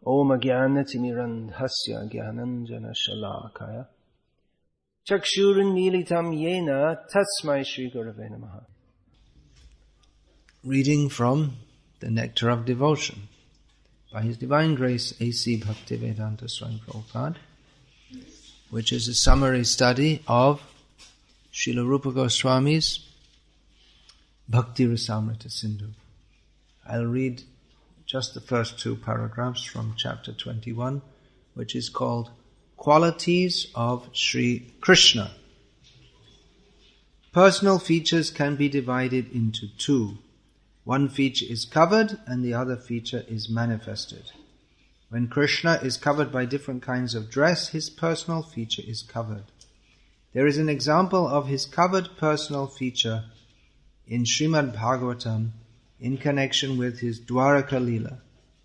Om Jnanatimirandhasya Jnananjana Shalakaya Chakshurunmilitam Yena Tasmai Shri Gurave Namaha. Reading from the Nectar of Devotion by His Divine Grace A.C. Bhaktivedanta Swami Prabhupada, which is a summary study of Srila Rupa Goswami's Bhakti Rasamrita Sindhu. I'll read just the first two paragraphs from chapter 21, which is called Qualities of Sri Krishna. Personal features can be divided into two. One feature is covered and the other feature is manifested. When Krishna is covered by different kinds of dress, his personal feature is covered. There is an example of his covered personal feature in Srimad Bhagavatam in connection with his Dwaraka Leela,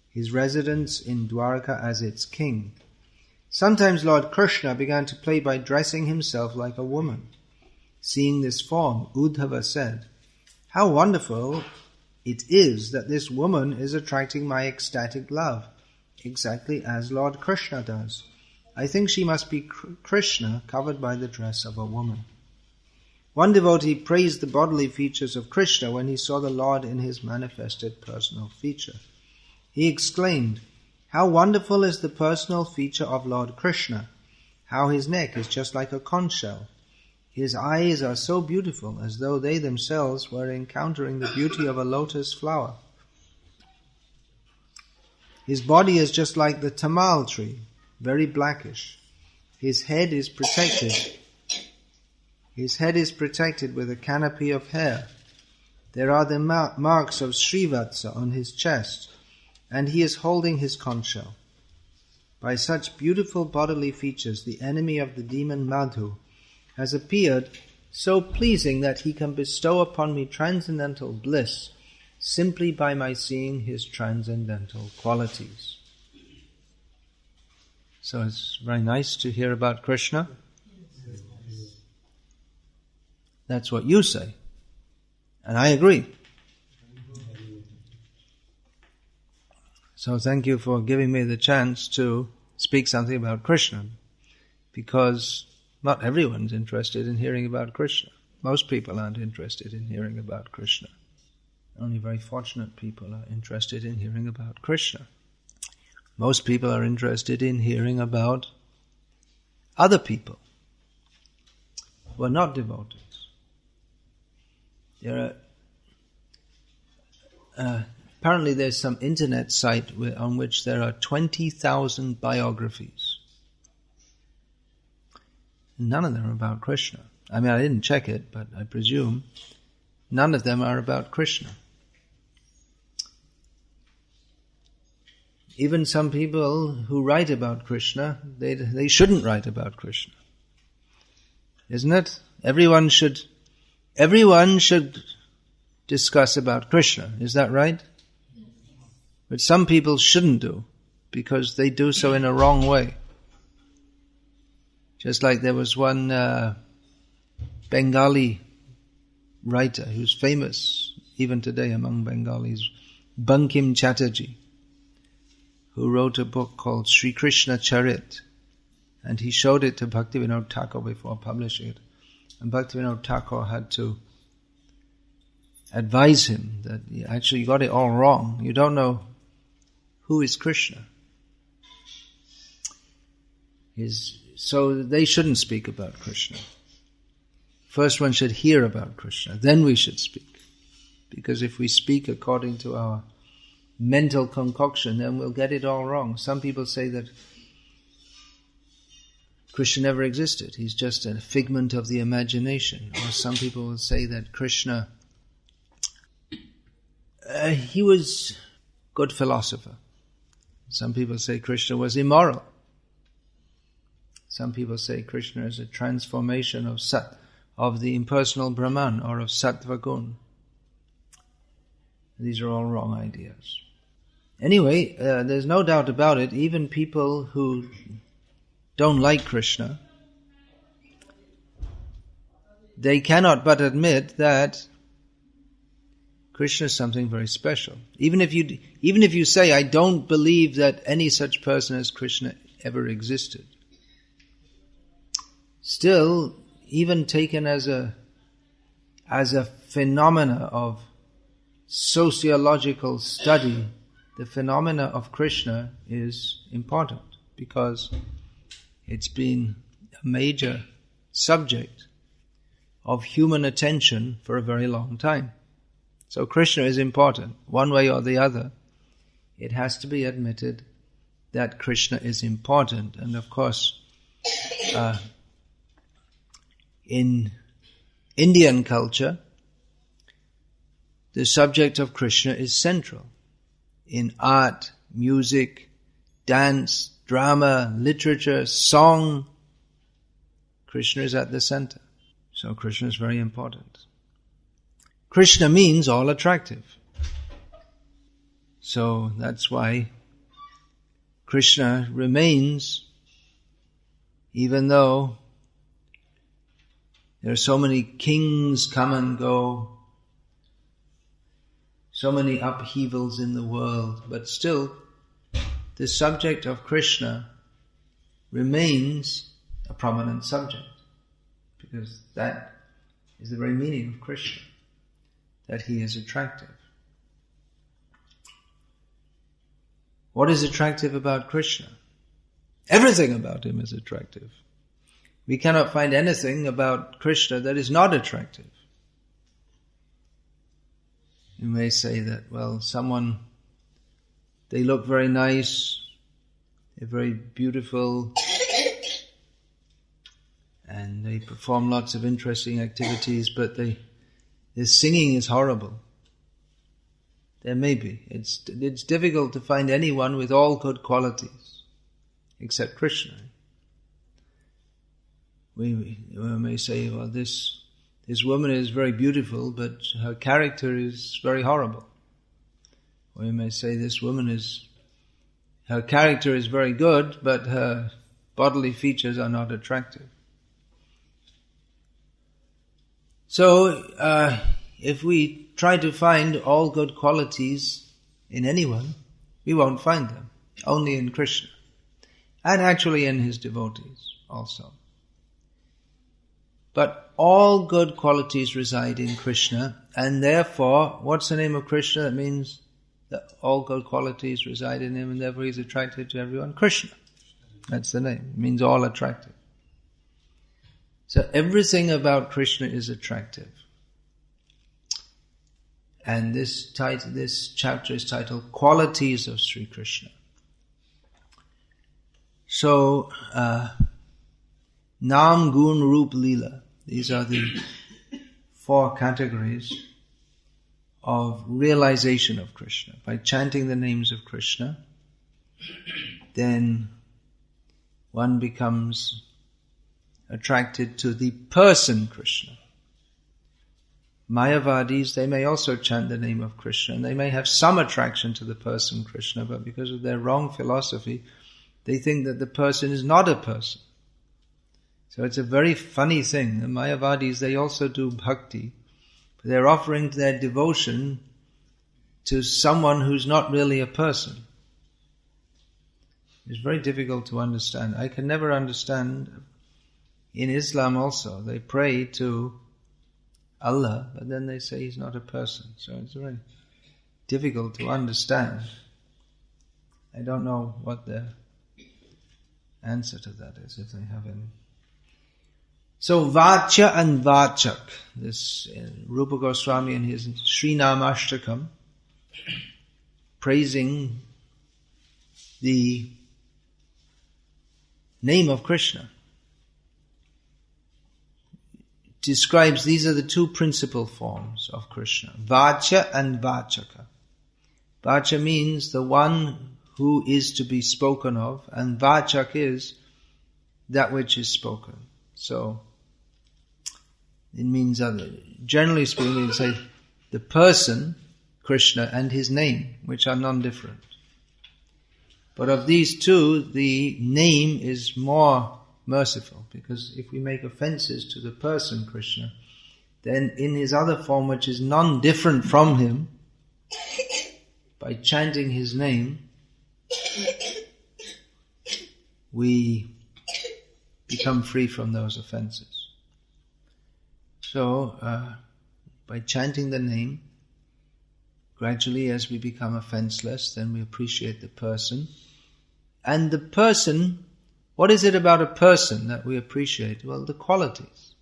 his residence in Dwaraka as its king. Sometimes Lord Krishna began to play by dressing himself like a woman. Seeing this form, Uddhava said, "How wonderful it is that this woman is attracting my ecstatic love, exactly as Lord Krishna does. I think she must be Krishna covered by the dress of a woman." One devotee praised the bodily features of Krishna when he saw the Lord in his manifested personal feature. He exclaimed, "How wonderful is the personal feature of Lord Krishna! How his neck is just like a conch shell. His eyes are so beautiful as though they themselves were encountering the beauty of a lotus flower. His body is just like the tamal tree, very blackish. His head is protected with a canopy of hair. There are the marks of Srivatsa on his chest, and he is holding his conch shell. By such beautiful bodily features, the enemy of the demon Madhu has appeared so pleasing that he can bestow upon me transcendental bliss simply by my seeing his transcendental qualities." So it's very nice to hear about Krishna. That's what you say. And I agree. So thank you for giving me the chance to speak something about Krishna, because not everyone's interested in hearing about Krishna. Most people aren't interested in hearing about Krishna. Only very fortunate people are interested in hearing about Krishna. Most people are interested in hearing about other people who are not devotees. Apparently there's some internet site on which there are 20,000 biographies. None of them are about Krishna. I mean, I didn't check it, but I presume none of them are about Krishna. Even some people who write about Krishna, they shouldn't write about Krishna. Isn't it? Everyone should discuss about Krishna. Is that right? But some people shouldn't do, because they do so in a wrong way. Just like there was one Bengali writer who's famous even today among Bengalis, Bankim Chatterjee, who wrote a book called Sri Krishna Charit, and he showed it to Bhaktivinoda Thakur before publishing it. And Bhaktivinoda Thakur had to advise him that actually you got it all wrong. You don't know who is Krishna. So they shouldn't speak about Krishna. First one should hear about Krishna, then we should speak. Because if we speak according to our mental concoction, then we'll get it all wrong. Some people say that Krishna never existed. He's just a figment of the imagination. Or some people will say that Krishna, he was a good philosopher. Some people say Krishna was immoral. Some people say Krishna is a transformation of the impersonal Brahman, or of Sattva Gun. These are all wrong ideas. Anyway, there's no doubt about it, even people who don't like Krishna, they cannot but admit that Krishna is something very special. Even if you say, I don't believe that any such person as Krishna ever existed, still, even taken as a phenomena of sociological study, the phenomena of Krishna is important because it's been a major subject of human attention for a very long time. So Krishna is important, one way or the other. It has to be admitted that Krishna is important. And of course, in Indian culture, the subject of Krishna is central. In art, music, dance, drama, literature, song, Krishna is at the center. So Krishna is very important. Krishna means all attractive. So that's why Krishna remains, even though there are so many kings come and go, so many upheavals in the world, but still the subject of Krishna remains a prominent subject, because that is the very meaning of Krishna, that he is attractive. What is attractive about Krishna? Everything about him is attractive. We cannot find anything about Krishna that is not attractive. You may say that, well, they look very nice, they're very beautiful, and they perform lots of interesting activities, but their singing is horrible. There may be. It's difficult to find anyone with all good qualities, except Krishna. We may say, well, this woman is very beautiful, but her character is very horrible. We may say her character is very good, but her bodily features are not attractive. So, if we try to find all good qualities in anyone, we won't find them. Only in Krishna. And actually in his devotees also. But all good qualities reside in Krishna, and therefore, what's the name of Krishna? That means that all good qualities reside in him, and therefore he's attracted to everyone. Krishna. That's the name. It means all attractive. So everything about Krishna is attractive. And this chapter is titled Qualities of Sri Krishna. So, Nam, Gun, Rup, Leela. These are the 4 categories of realization of Krishna. By chanting the names of Krishna, then one becomes attracted to the person Krishna. Mayavadis, they may also chant the name of Krishna, and they may have some attraction to the person Krishna, but because of their wrong philosophy, they think that the person is not a person. So it's a very funny thing. The Mayavadis, they also do bhakti, but they're offering their devotion to someone who's not really a person. It's very difficult to understand. I can never understand. In Islam also, they pray to Allah, but then they say he's not a person. So it's very difficult to understand. I don't know what the answer to that is, if they have any. So Vachya and Vachak, this Rupa Goswami in his Srinam Ashtakam, praising the name of Krishna, describes these are the 2 principal forms of Krishna, Vachya and Vachaka. Vachya means the one who is to be spoken of, and Vachak is that which is spoken. So, it means, generally speaking, we say the person, Krishna, and his name, which are non-different. But of these 2, the name is more merciful, because if we make offenses to the person Krishna, then in his other form, which is non-different from him, by chanting his name, we become free from those offenses. So, by chanting the name, gradually as we become offenseless, then we appreciate the person. And the person, what is it about a person that we appreciate? Well, the qualities.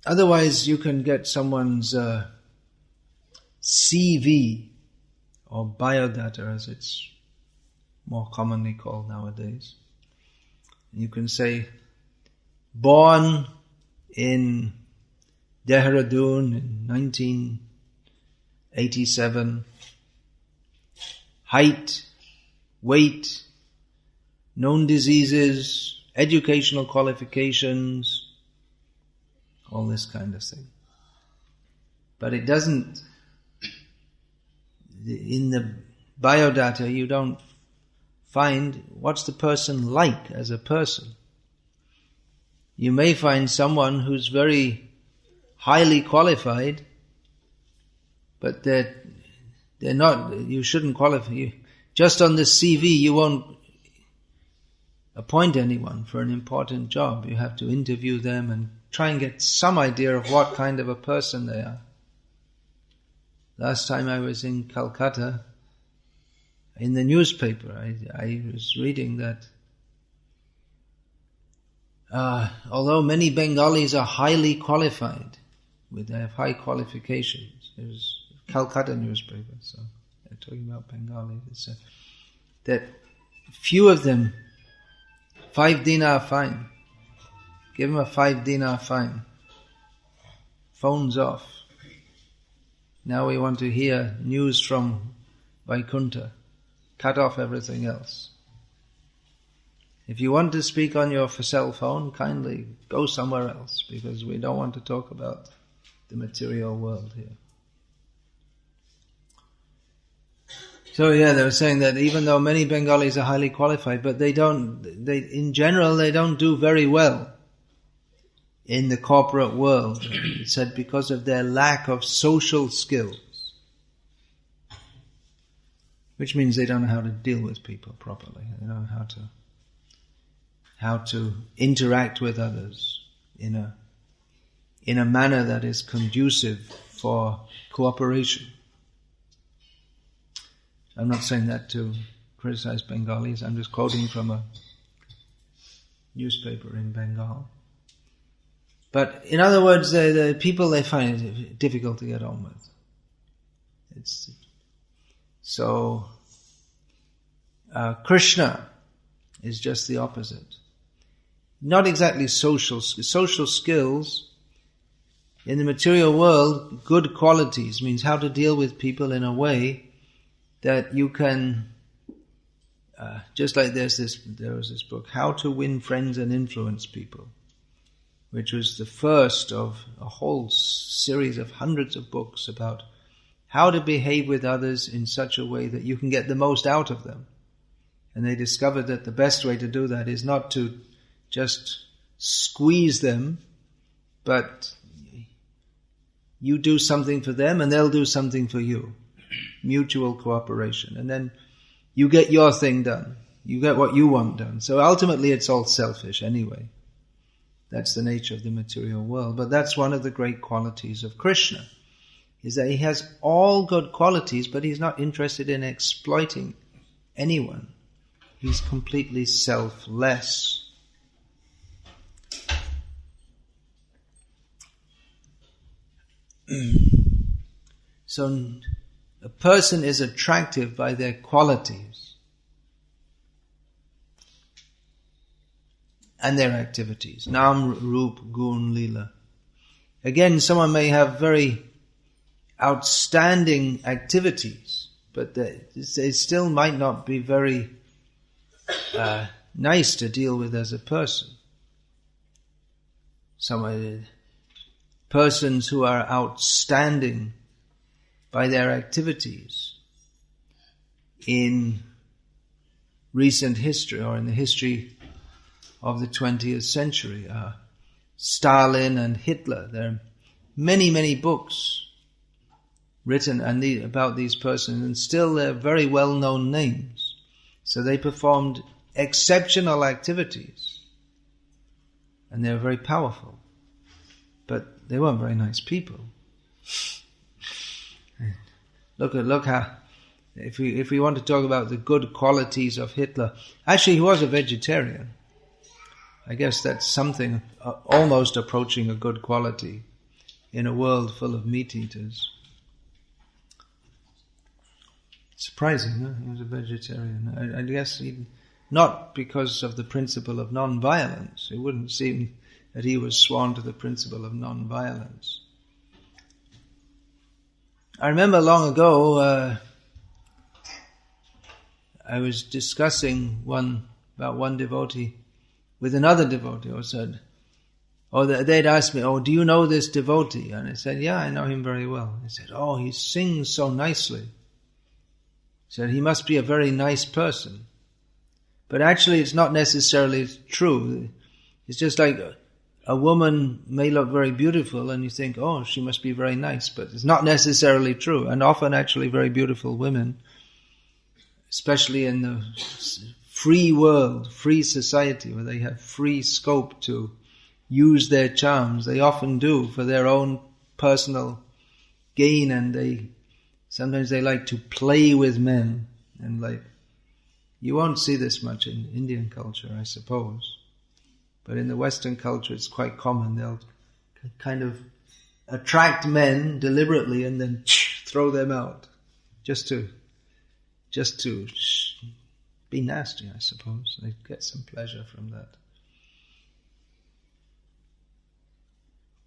Otherwise, you can get someone's CV, or biodata as it's more commonly called nowadays. You can say, born in Dehradun in 1987, height, weight, known diseases, educational qualifications, all this kind of thing. But it doesn't, in the biodata you don't find what's the person like as a person. You may find someone who's very highly qualified, but they're not, you shouldn't qualify. Just on the CV you won't appoint anyone for an important job. You have to interview them and try and get some idea of what kind of a person they are. Last time I was in Calcutta, in the newspaper, I was reading that although many Bengalis are highly qualified, they have high qualifications. It was Calcutta newspaper, so they're talking about Bengali. It's that few of them, 5 dinar fine. Give them a 5 dinar fine. Phones off. Now we want to hear news from Vaikuntha. Cut off everything else. If you want to speak on your cell phone, kindly go somewhere else, because we don't want to talk about the material world here. So they were saying that even though many Bengalis are highly qualified, but in general they don't do very well in the corporate world. It said because of their lack of social skills. Which means they don't know how to deal with people properly. They don't know how to interact with others in a manner that is conducive for cooperation. I'm not saying that to criticize Bengalis. I'm just quoting from a newspaper in Bengal. But in other words, the people they find it difficult to get on with. So, Krsna is just the opposite. Not exactly social skills. In the material world, good qualities means how to deal with people in a way that you can, just like there was this book, How to Win Friends and Influence People, which was the first of a whole series of hundreds of books about how to behave with others in such a way that you can get the most out of them. And they discovered that the best way to do that is not to just squeeze them, but you do something for them and they'll do something for you. Mutual cooperation. And then you get your thing done. You get what you want done. So ultimately it's all selfish anyway. That's the nature of the material world. But that's one of the great qualities of Krsna, is that he has all good qualities, but he's not interested in exploiting anyone. He's completely selfless. So a person is attractive by their qualities and their activities. Nam, Rup, Gun, Lila. Again, someone may have very outstanding activities, but they still might not be very nice to deal with as a person. Some persons who are outstanding by their activities in recent history or in the history of the 20th century are Stalin and Hitler. There are many, many books written about these persons, and still they're very well-known names. So they performed exceptional activities, and they were very powerful. But they weren't very nice people. Look how, if we want to talk about the good qualities of Hitler, actually he was a vegetarian. I guess that's something almost approaching a good quality in a world full of meat eaters. Surprising, huh? He was a vegetarian. I guess not because of the principle of non-violence. It wouldn't seem that he was sworn to the principle of non-violence. I remember long ago, I was discussing about one devotee with another devotee. They'd asked me, do you know this devotee? And I said, yeah, I know him very well. They said, he sings so nicely. He said, he must be a very nice person. But actually it's not necessarily true. It's just like a woman may look very beautiful and you think, she must be very nice, but it's not necessarily true. And often actually very beautiful women, especially in the free world, free society, where they have free scope to use their charms, they often do for their own personal gain, and sometimes they like to play with men, and you won't see this much in Indian culture, I suppose. But in the Western culture, it's quite common. They'll kind of attract men deliberately and then throw them out, just to be nasty, I suppose. They get some pleasure from that.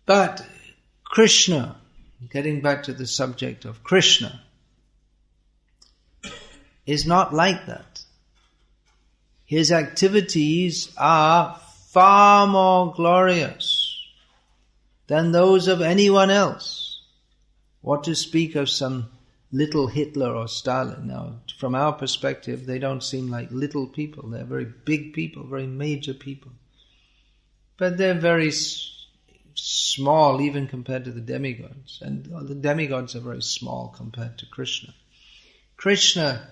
But Krishna, getting back to the subject of Krishna, is not like that. His activities are far more glorious than those of anyone else. What to speak of some little Hitler or Stalin? Now, from our perspective, they don't seem like little people. They're very big people, very major people. But they're very small even compared to the demigods. And the demigods are very small compared to Krishna. Krishna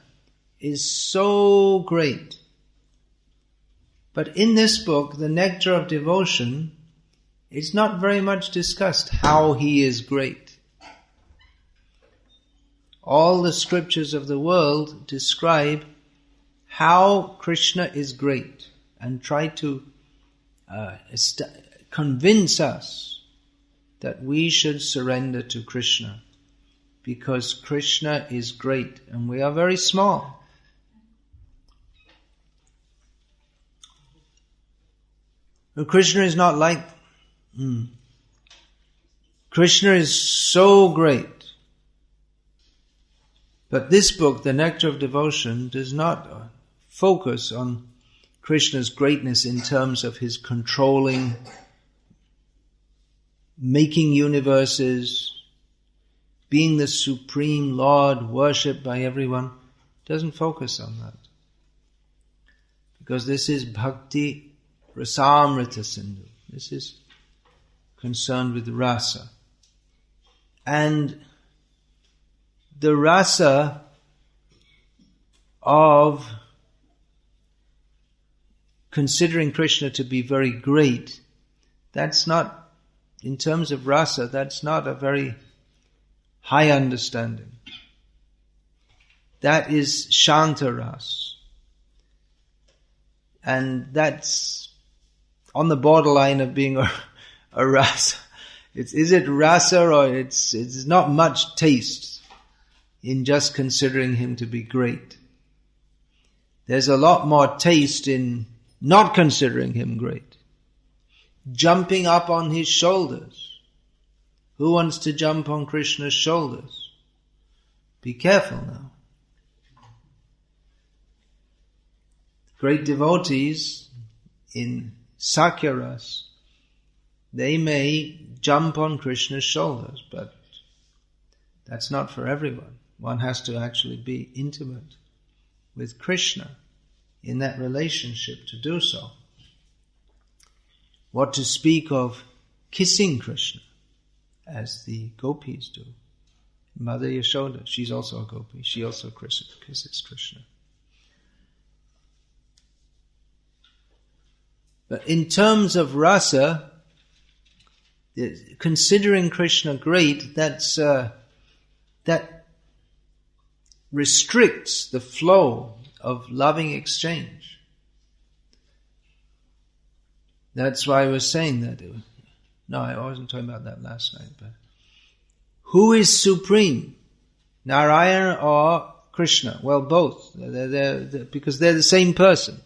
is so great. But in this book, The Nectar of Devotion, it's not very much discussed how he is great. All the scriptures of the world describe how Krishna is great and try to convince us that we should surrender to Krishna because Krishna is great and we are very small. But Krishna is not like Krishna is so great. But this book, The Nectar of Devotion, does not focus on Krishna's greatness in terms of his controlling, making universes, being the supreme Lord, worshipped by everyone. It doesn't focus on that. Because this is Bhakti Rasamrita Sindhu. This is concerned with rasa. And the rasa of considering Krishna to be very great, that's not, in terms of rasa, that's not a very high understanding. That is Shanta ras. And that's on the borderline of being a rasa. Is it rasa, or it's not much taste in just considering him to be great. There's a lot more taste in not considering him great. Jumping up on his shoulders. Who wants to jump on Krishna's shoulders? Be careful now. Great devotees in Sakya Ras, they may jump on Krishna's shoulders, but that's not for everyone. One has to actually be intimate with Krishna in that relationship to do so. What to speak of kissing Krishna, as the gopis do. Mother Yashoda, she's also a gopi. She also kisses Krishna. But in terms of rasa, considering Krishna great, that restricts the flow of loving exchange. That's why I was saying that. No, I wasn't talking about that last night, but who is supreme? Narayana or Krishna? Well, both. They're because they're the same person.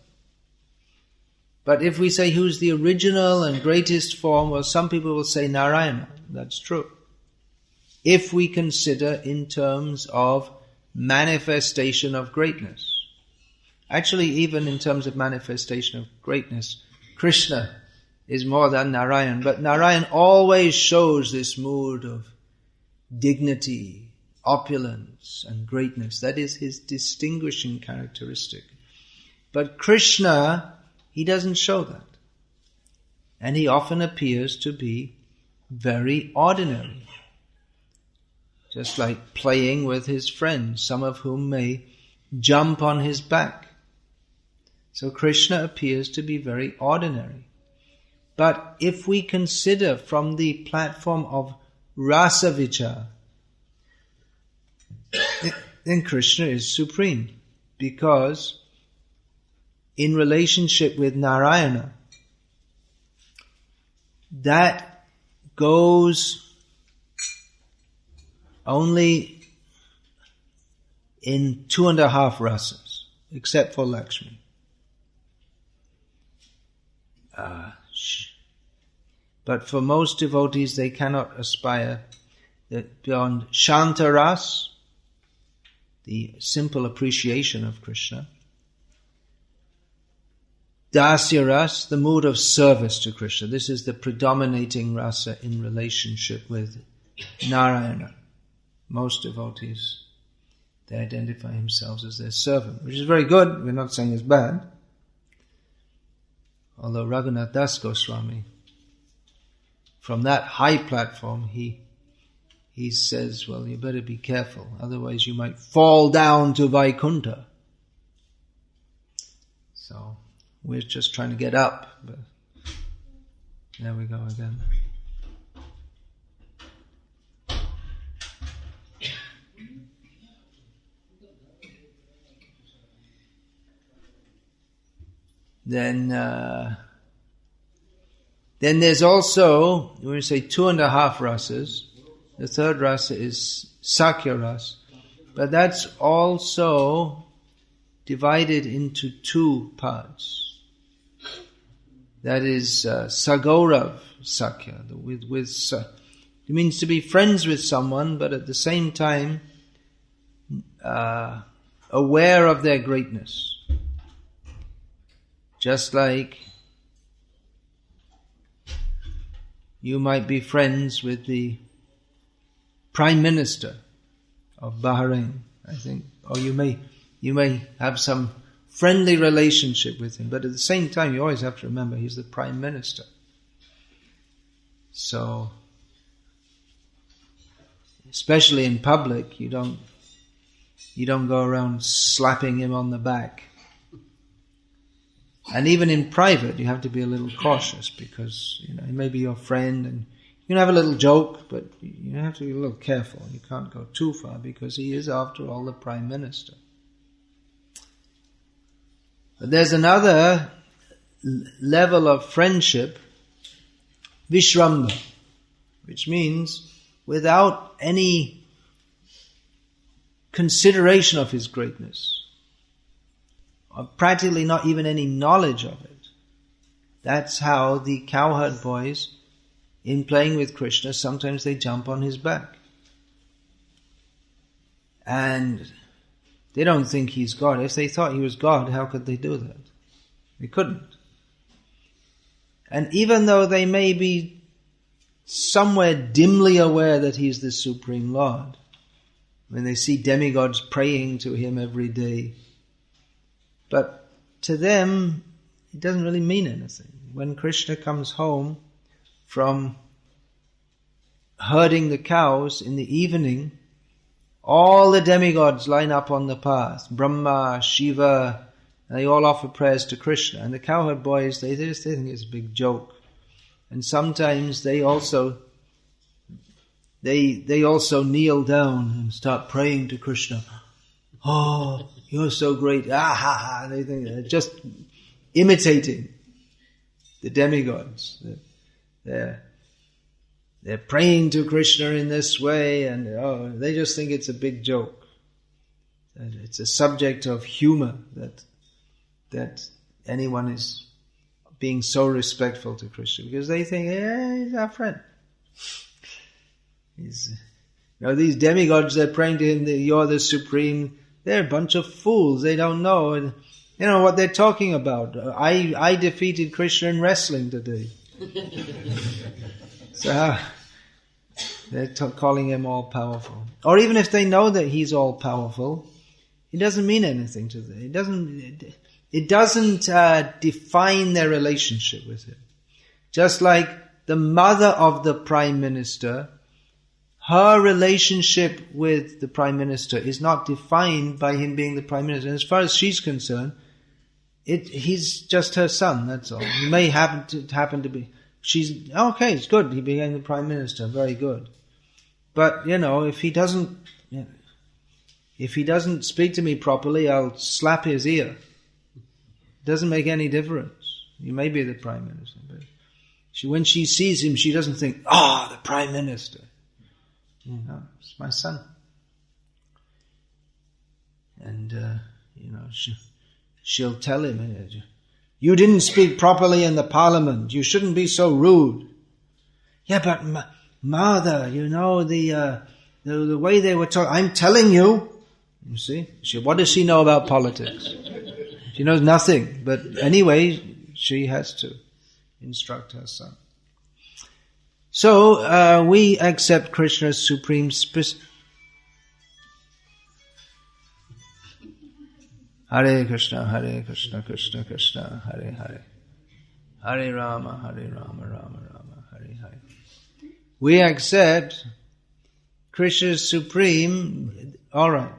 But if we say who's the original and greatest form, well, some people will say Narayana. That's true. If we consider in terms of manifestation of greatness. Actually, even in terms of manifestation of greatness, Krishna is more than Narayan. But Narayan always shows this mood of dignity, opulence, and greatness. That is his distinguishing characteristic. But Krishna, he doesn't show that. And he often appears to be very ordinary. Just like playing with his friends, some of whom may jump on his back. So Krishna appears to be very ordinary. But if we consider from the platform of rasa vichar, then Krishna is supreme, because in relationship with Narayana, that goes only in 2.5 rasas, except for Lakshmi. But for most devotees, they cannot aspire beyond Shanta Ras, the simple appreciation of Krishna. Dasya Ras, the mood of service to Krishna. This is the predominating rasa in relationship with Narayana. Most devotees, they identify themselves as their servant, which is very good. We're not saying it's bad. Although Raghunath Das Goswami, from that high platform, he says, well, you better be careful, otherwise you might fall down to Vaikuntha. So, we're just trying to get up, but there we go again. Then there's also, we're going to say 2.5 rasas. The third rasa is Sakya Ras. But that's also divided into 2 parts. That is Sagorav Sakya. It means to be friends with someone, but at the same time aware of their greatness. Just like you might be friends with the Prime Minister of Bahrain, I think, or you may have some friendly relationship with him, but at the same time you always have to remember he's the Prime Minister. So, especially in public, you don't go around slapping him on the back. And even in private, you have to be a little cautious, because he may be your friend and you can have a little joke, but you have to be a little careful. You can't go too far, because he is, after all, the Prime Minister. But there's another level of friendship, Vishramba, which means without any consideration of his greatness, or practically not even any knowledge of it. That's how the cowherd boys, in playing with Krishna, sometimes they jump on his back. And they don't think he's God. If they thought he was God, how could they do that? They couldn't. And even though they may be somewhere dimly aware that he's the Supreme Lord, when they see demigods praying to him every day, but to them, it doesn't really mean anything. When Krishna comes home from herding the cows in the evening, all the demigods line up on the path. Brahma, Shiva, and they all offer prayers to Krishna. And the cowherd boys, they think it's a big joke. And sometimes they also kneel down and start praying to Krishna. Oh, you're so great. Ah, ha, ha. They think they're just imitating the demigods. They're praying to Krishna in this way, and they just think it's a big joke. It's a subject of humor that anyone is being so respectful to Krishna, because they think, he's our friend. These demigods, they're praying to him, you're the supreme. They're a bunch of fools. They don't know what they're talking about. I defeated Krishna in wrestling today. So they're calling him all powerful. Or even if they know that he's all powerful, it doesn't mean anything to them. It doesn't define their relationship with him. Just like the mother of the Prime Minister, her relationship with the Prime Minister is not defined by him being the Prime Minister. And as far as she's concerned, he's just her son, that's all. He may happen to be. She's, okay, it's good, he became the Prime Minister, very good. But, if he doesn't speak to me properly, I'll slap his ear. It doesn't make any difference. He may be the Prime Minister, but when she sees him, she doesn't think, the Prime Minister. It's my son. And, she'll tell him, you didn't speak properly in the parliament. You shouldn't be so rude. Yeah, but mother, the way they were talking, I'm telling you. You see? What does she know about politics? She knows nothing. But anyway, she has to instruct her son. So, we accept Krishna's supreme Hare Krishna, Krishna Krishna, Hare Hare. Hare Rama, Rama Rama, Hare Hare. We accept Krishna's supreme. All right.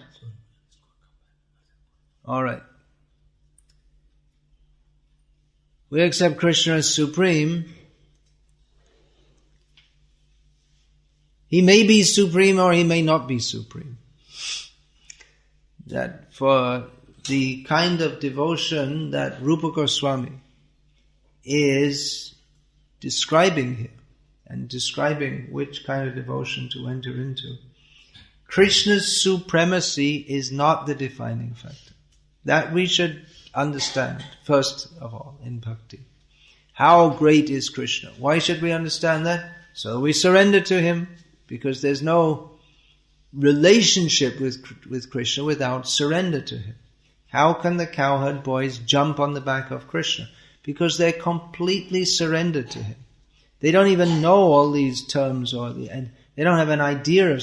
We accept Krishna as supreme. He may be supreme or he may not be supreme. That for the kind of devotion that Rupa Goswami is describing here, and describing which kind of devotion to enter into, Krishna's supremacy is not the defining factor. That we should understand, first of all, in Bhakti. How great is Krishna? Why should we understand that? So we surrender to him, because there's no relationship with Krishna without surrender to him. How can the cowherd boys jump on the back of Krishna? Because they're completely surrendered to him. They don't even know all these terms, and they don't have an idea of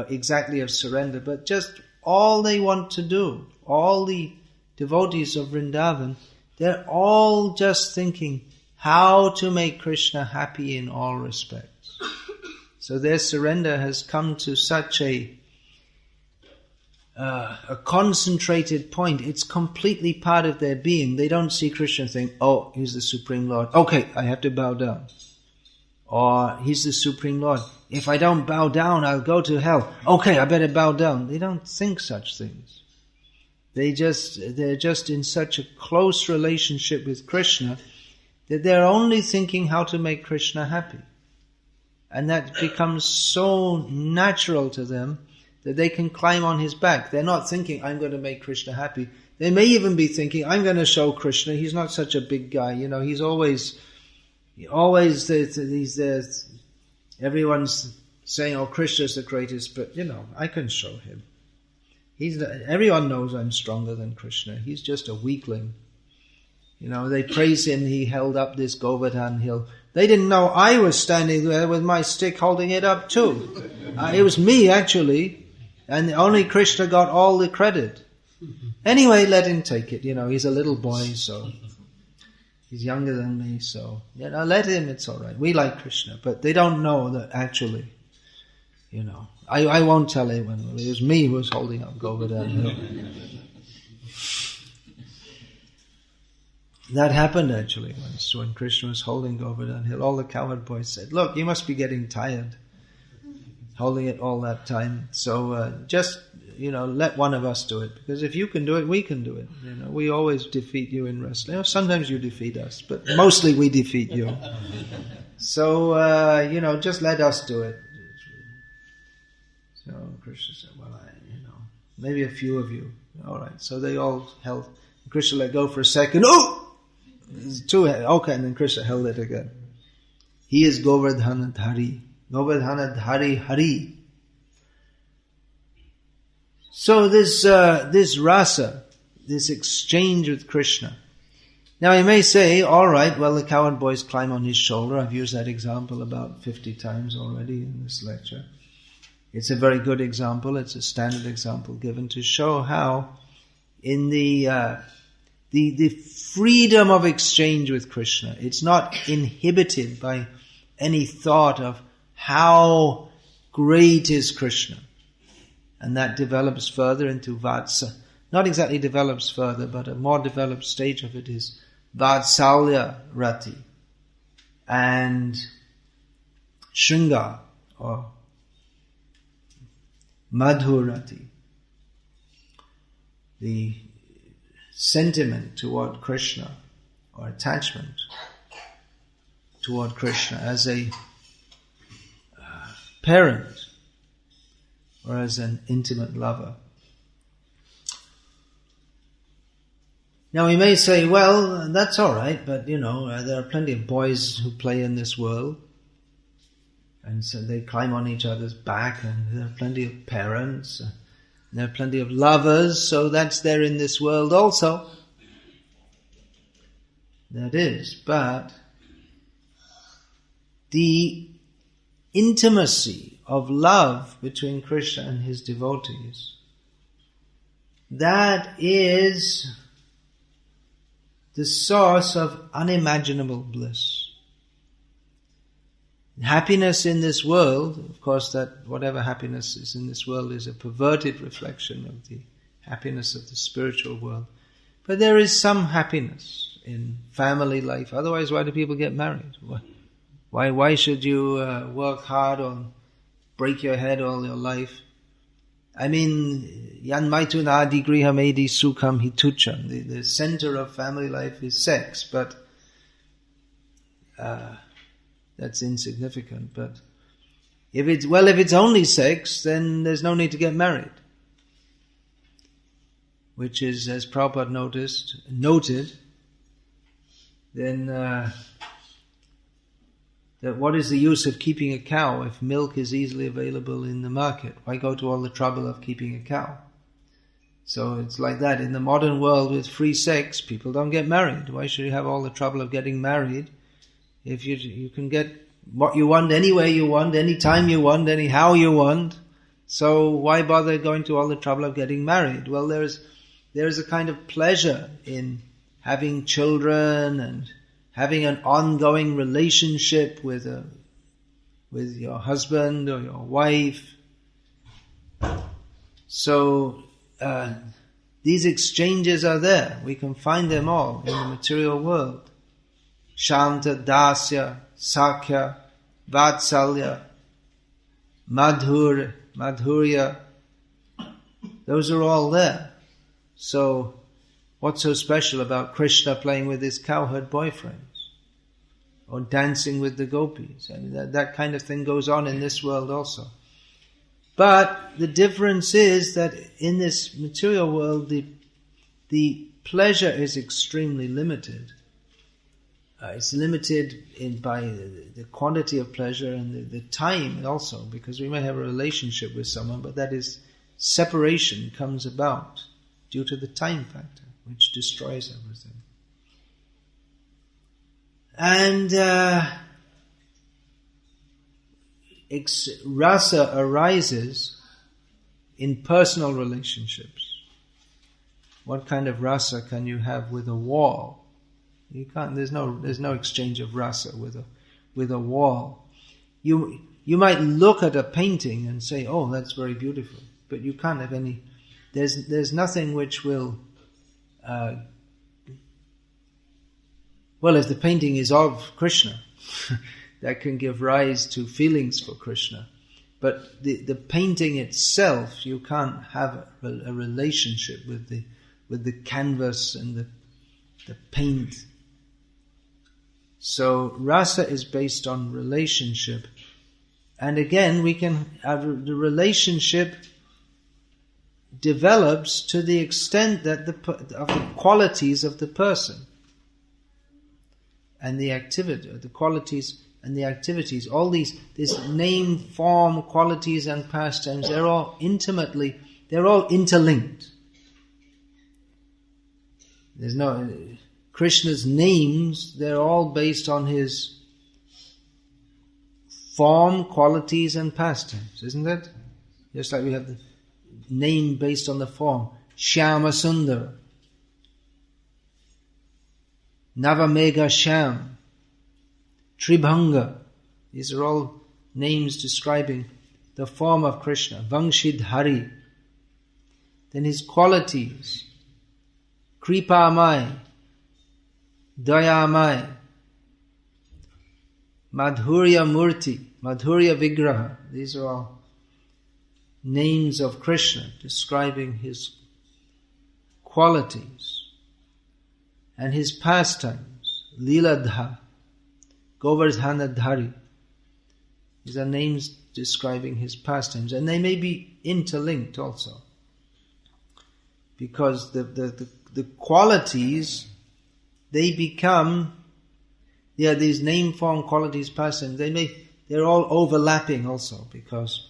exactly of surrender, but just all they want to do, all the devotees of Vrindavan, they're all just thinking how to make Krishna happy in all respects. So their surrender has come to such a concentrated point. It's completely part of their being. They don't see Krishna and think, oh, he's the Supreme Lord. Okay, I have to bow down. Or, he's the Supreme Lord. If I don't bow down, I'll go to hell. Okay, I better bow down. They don't think such things. They're just in such a close relationship with Krishna that they're only thinking how to make Krishna happy. And that becomes so natural to them that they can climb on his back. They're not thinking, I'm going to make Krishna happy. They may even be thinking, I'm going to show Krishna, he's not such a big guy. He's always there. Everyone's saying, oh, Krishna's the greatest, but I can show him. Everyone knows I'm stronger than Krishna. He's just a weakling. They praise him, he held up this Govardhan hill. They didn't know I was standing there with my stick holding it up too. It was me actually, and only Krishna got all the credit. Anyway, let him take it. He's a little boy, so He's younger than me, so, let him, it's alright. We like Krishna, but they don't know that actually, I won't tell anyone. It was me who was holding up Govardhan Hill. That happened actually once when Krishna was holding Govardhan Hill. All the cowherd boys said, "Look, you must be getting tired holding it all that time. So just let one of us do it, because if you can do it, we can do it. We always defeat you in wrestling. Sometimes you defeat us, but mostly we defeat you. So just let us do it." So Krishna said, "Well, maybe a few of you." All right. So they all held. Krishna let go for a second. Oh! Okay, and then Krishna held it again. He is Govardhanadhari. Govardhanadhari Hari. So this rasa, this exchange with Krishna. Now you may say, all right, well the cowherd boys climb on his shoulder. I've used that example about 50 times already in this lecture. It's a very good example. It's a standard example given to show how in the freedom of exchange with Krishna, it's not inhibited by any thought of how great is Krishna. And that develops further into Vatsa. Not exactly develops further, but a more developed stage of it is Vatsalya Rati and Shringa or Madhurati. The sentiment toward Krishna or attachment toward Krishna as a parent or as an intimate lover. Now we may say, well, that's all right, but there are plenty of boys who play in this world, and so they climb on each other's back, and there are plenty of parents, and there are plenty of lovers, so that's there in this world also. That is, but the intimacy of love between Krishna and his devotees, that is the source of unimaginable bliss. Happiness in this world, of course, that whatever happiness is in this world is a perverted reflection of the happiness of the spiritual world. But there is some happiness in family life. Otherwise, why do people get married? Why should you work hard or break your head all your life? I mean, yan maitun adi grihamedi sukham hitucham. The center of family life is sex, but that's insignificant. But if it's only sex, then there's no need to get married. Which is, as Prabhupada noted, then that what is the use of keeping a cow if milk is easily available in the market? Why go to all the trouble of keeping a cow? So it's like that. In the modern world with free sex, people don't get married. Why should you have all the trouble of getting married if you can get what you want anywhere you want, anytime you want, anyhow you want? So why bother going to all the trouble of getting married? Well, there is a kind of pleasure in having children and having an ongoing relationship with your husband or your wife. So these exchanges are there. We can find them all in the material world. Shanta, Dasya, Sakhya, Vatsalya, Madhurya. Those are all there. So what's so special about Krishna playing with his cowherd boyfriends? Or dancing with the gopis? I mean, that kind of thing goes on in this world also. But the difference is that in this material world, the pleasure is extremely limited. It's limited by the quantity of pleasure and the time also, because we may have a relationship with someone, but that is, separation comes about due to the time factor, which destroys everything. And rasa arises in personal relationships. What kind of rasa can you have with a wall? You can't. There's no exchange of rasa with a wall. You might look at a painting and say, "Oh, that's very beautiful," but you can't have any. There's nothing which will. Well, if the painting is of Krishna, that can give rise to feelings for Krishna. But the painting itself, you can't have a relationship with the canvas and the paint. So rasa is based on relationship, and again the relationship develops to the extent that of the qualities of the person and the activity, the qualities and the activities, all this name, form, qualities and pastimes, they're all interlinked. There's no Krishna's names, they're all based on his form, qualities and pastimes, isn't it? Just like we have the name based on the form, Shyama Sundara, Navamega Shyam, Tribhanga. These are all names describing the form of Krishna. Vangshidhari. Then his qualities. Kripamai, Dayamai, Madhurya Murti, Madhurya Vigraha. These are all names of Krishna describing his qualities and his pastimes. Liladha, Govardhanadhari. These are names describing his pastimes, and they may be interlinked also, because the qualities, they become, these name, form, qualities, pastimes, they're all overlapping also, because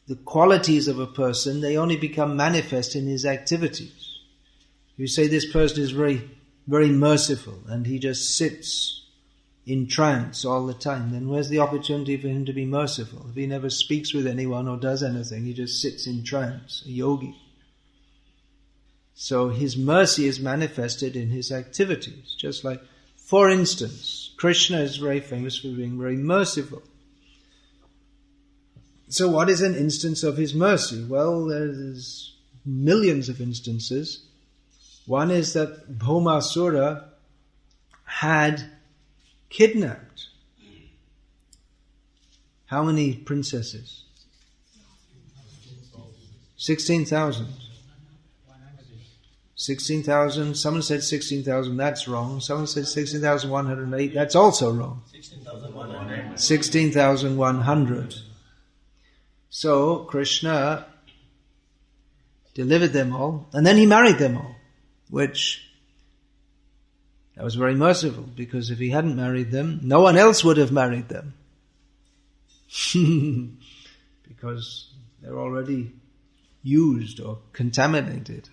the qualities of a person, they only become manifest in his activities. You say this person is very, very merciful, and he just sits in trance all the time, then where's the opportunity for him to be merciful? If he never speaks with anyone or does anything, he just sits in trance, a yogi. So his mercy is manifested in his activities. Just like, for instance, Krishna is very famous for being very merciful. So what is an instance of his mercy? Well, there's millions of instances. One is that Bhaumasura had kidnapped how many princesses? 16,000. 16,000, someone said 16,000, that's wrong. Someone said 16,108, that's also wrong. 16,100. So Krishna delivered them all, and then he married them all, which that was very merciful, because if he hadn't married them, no one else would have married them. Because they're already used or contaminated.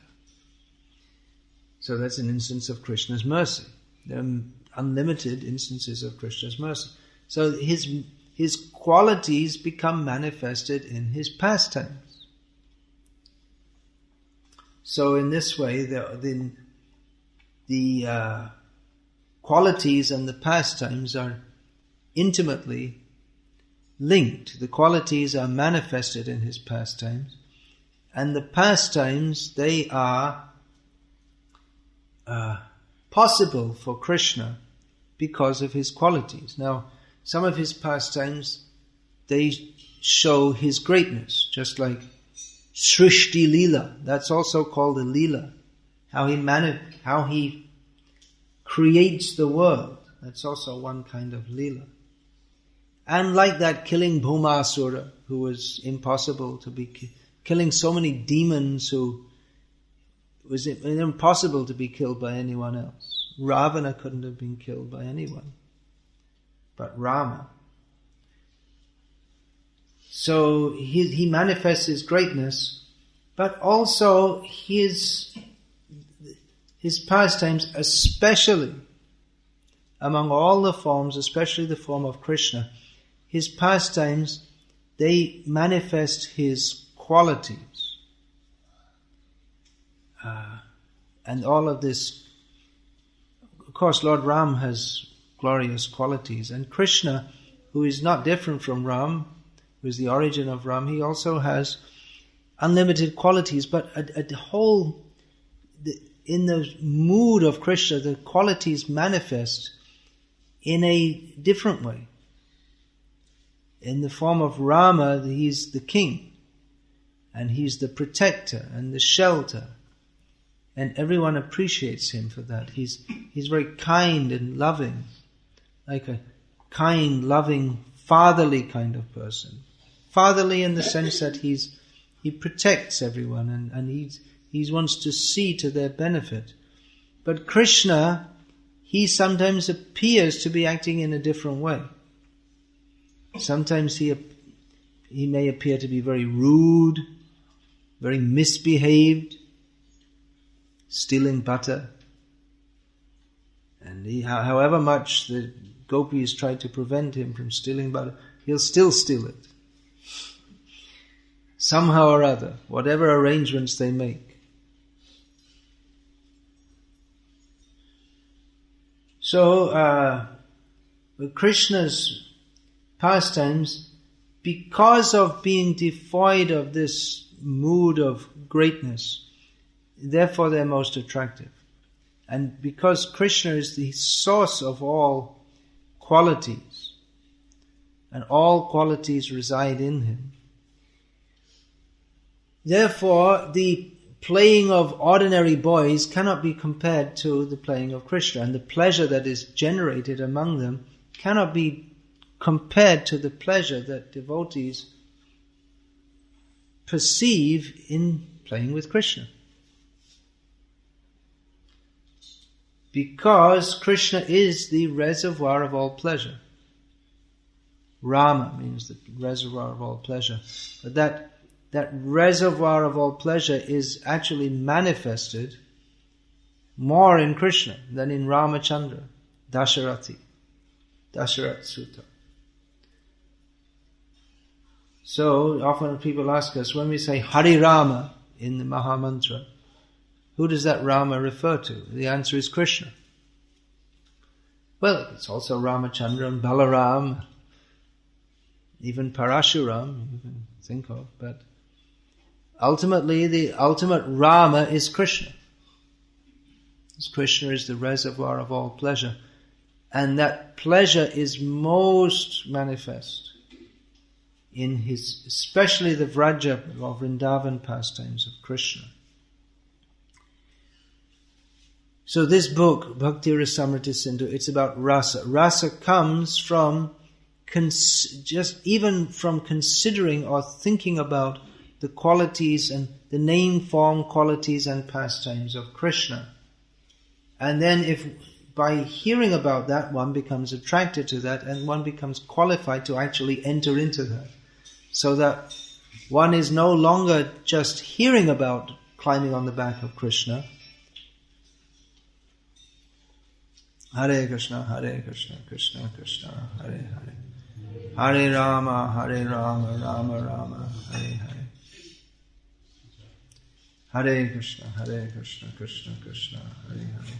So that's an instance of Krishna's mercy. There are unlimited instances of Krishna's mercy. So his qualities become manifested in his pastimes. So in this way, the qualities and the pastimes are intimately linked. The qualities are manifested in his pastimes, and the pastimes, they are possible for Krishna because of his qualities. Now, some of his pastimes, they show his greatness, just like Srishti Leela. That's also called a Leela. How he creates the world. That's also one kind of Leela. And like that, killing Bhaumasura, who was impossible to be killing so many demons who it was impossible to be killed by anyone else. Ravana couldn't have been killed by anyone but Rama. So he manifests his greatness, but also his pastimes, especially among all the forms, especially the form of Krishna, his pastimes, they manifest his qualities. And all of this, course, Lord Ram has glorious qualities, and Krishna, who is not different from Ram, who is the origin of Ram, he also has unlimited qualities, but in the mood of Krishna, the qualities manifest in a different way. In the form of Rama, he's the king, and he's the protector and the shelter, and everyone appreciates him for that. He's very kind and loving, like a kind, loving, fatherly kind of person. Fatherly in the sense that he protects everyone and he wants to see to their benefit. But Krishna, he sometimes appears to be acting in a different way. Sometimes he may appear to be very rude, very misbehaved, stealing butter. And however much the gopis try to prevent him from stealing butter, he'll still steal it. Somehow or other, whatever arrangements they make. So, Krishna's pastimes, because of being devoid of this mood of greatness, therefore they're most attractive. And because Krishna is the source of all qualities, and all qualities reside in him, therefore the playing of ordinary boys cannot be compared to the playing of Krishna, and the pleasure that is generated among them cannot be compared to the pleasure that devotees perceive in playing with Krishna. Because Krishna is the reservoir of all pleasure. Rama means the reservoir of all pleasure. But that reservoir of all pleasure is actually manifested more in Krishna than in Ramachandra, Dasharat Sutta. So often people ask us, when we say Hari Rama in the Mahamantra, who does that Rama refer to? The answer is Krishna. Well, it's also Ramachandra and Balaram, even Parashuram, you can think of, but ultimately the ultimate Rama is Krishna. Krishna is the reservoir of all pleasure, and that pleasure is most manifest in his, especially the Vraja or Vrindavan pastimes of Krishna. So this book, Bhakti Rasamrita Sindhu, it's about rasa. Rasa comes from just even from considering or thinking about the qualities and the name, form, qualities and pastimes of Krishna. And then if by hearing about that, one becomes attracted to that and one becomes qualified to actually enter into that. So that one is no longer just hearing about climbing on the back of Krishna. Hare Krishna, Krishna Krishna, Hare Hare. Hare Rama, Rama Rama, Hare Hare. Hare Krishna, Krishna Krishna, Hare Hare.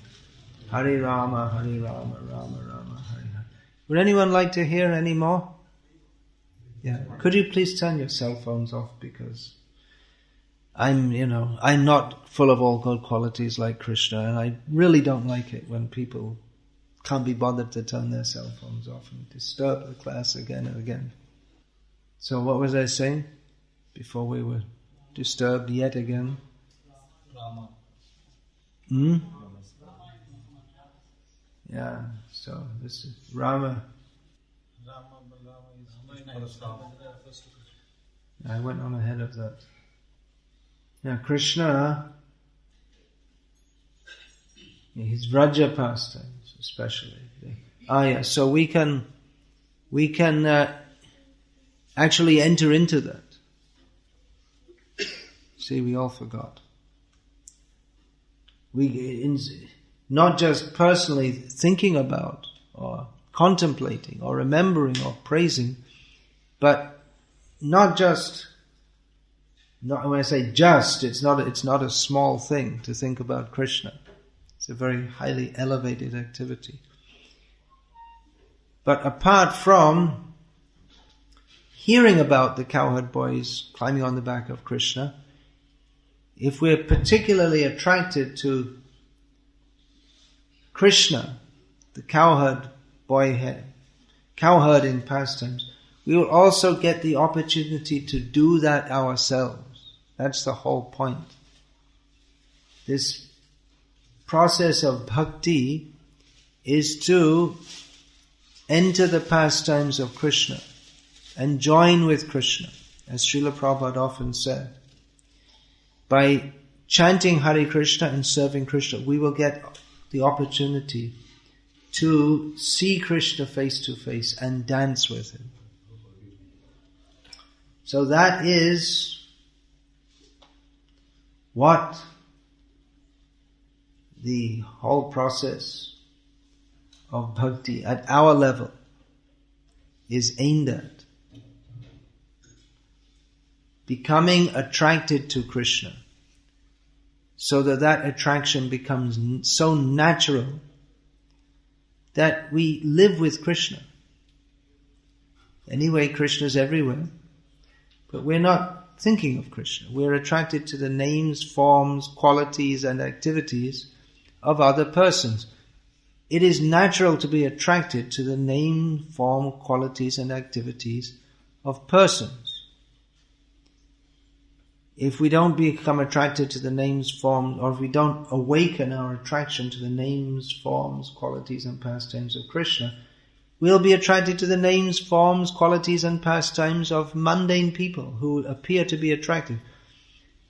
Hare Rama, Rama Rama, Hare Hare. Would anyone like to hear any more? Yeah. Could you please turn your cell phones off, because I'm not full of all good qualities like Krishna, and I really don't like it when people can't be bothered to turn their cell phones off and disturb the class again and again. So what was I saying before we were disturbed yet again? Rama. Yeah, so this is Rama. I went on ahead of that. Now Krishna, his Vraja pastimes especially. So we can actually enter into that. See, we all forgot. Not just personally thinking about or contemplating or remembering or praising, but when I say just, it's not a small thing to think about Krishna. It's a very highly elevated activity. But apart from hearing about the cowherd boys climbing on the back of Krishna, if we're particularly attracted to Krishna, the cowherd in pastimes, we will also get the opportunity to do that ourselves. That's the whole point. This process of bhakti is to enter the pastimes of Krishna and join with Krishna, as Srila Prabhupada often said. By chanting Hare Krishna and serving Krishna, we will get the opportunity to see Krishna face to face and dance with him. So that is what the whole process of bhakti at our level is aimed at. Becoming attracted to Krishna, so that attraction becomes so natural that we live with Krishna. Anyway, Krishna's everywhere, but we're not thinking of Krishna. We're attracted to the names, forms, qualities and activities of other persons. It is natural to be attracted to the name, form, qualities and activities of persons. If we don't become attracted to the names, forms, or if we don't awaken our attraction to the names, forms, qualities and pastimes of Krishna, we'll be attracted to the names, forms, qualities and pastimes of mundane people who appear to be attractive.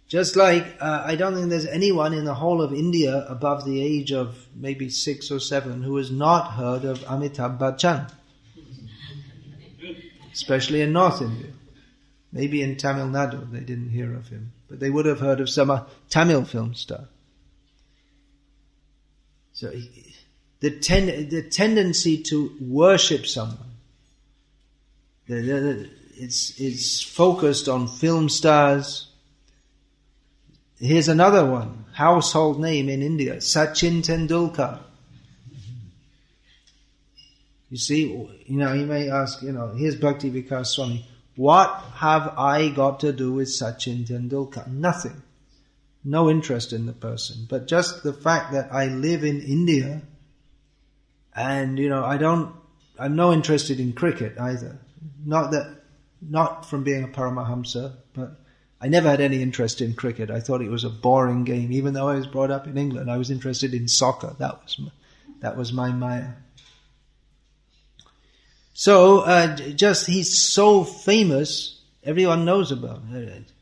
Just like, I don't think there's anyone in the whole of India above the age of maybe 6 or 7 who has not heard of Amitabh Bachchan. Especially in North India. Maybe in Tamil Nadu they didn't hear of him, but they would have heard of some Tamil film star. So the tendency to worship someone, it's focused on film stars. Here's another one, household name in India, Sachin Tendulkar. You see, you may ask, here's Bhakti Vikasa Swami. What have I got to do with Sachin Tendulkar? Nothing. No interest in the person. But just the fact that I live in India and, I'm no interested in cricket either. Not from being a Paramahamsa, but I never had any interest in cricket. I thought it was a boring game. Even though I was brought up in England, I was interested in soccer. That was my Maya. So, he's so famous, everyone knows about it.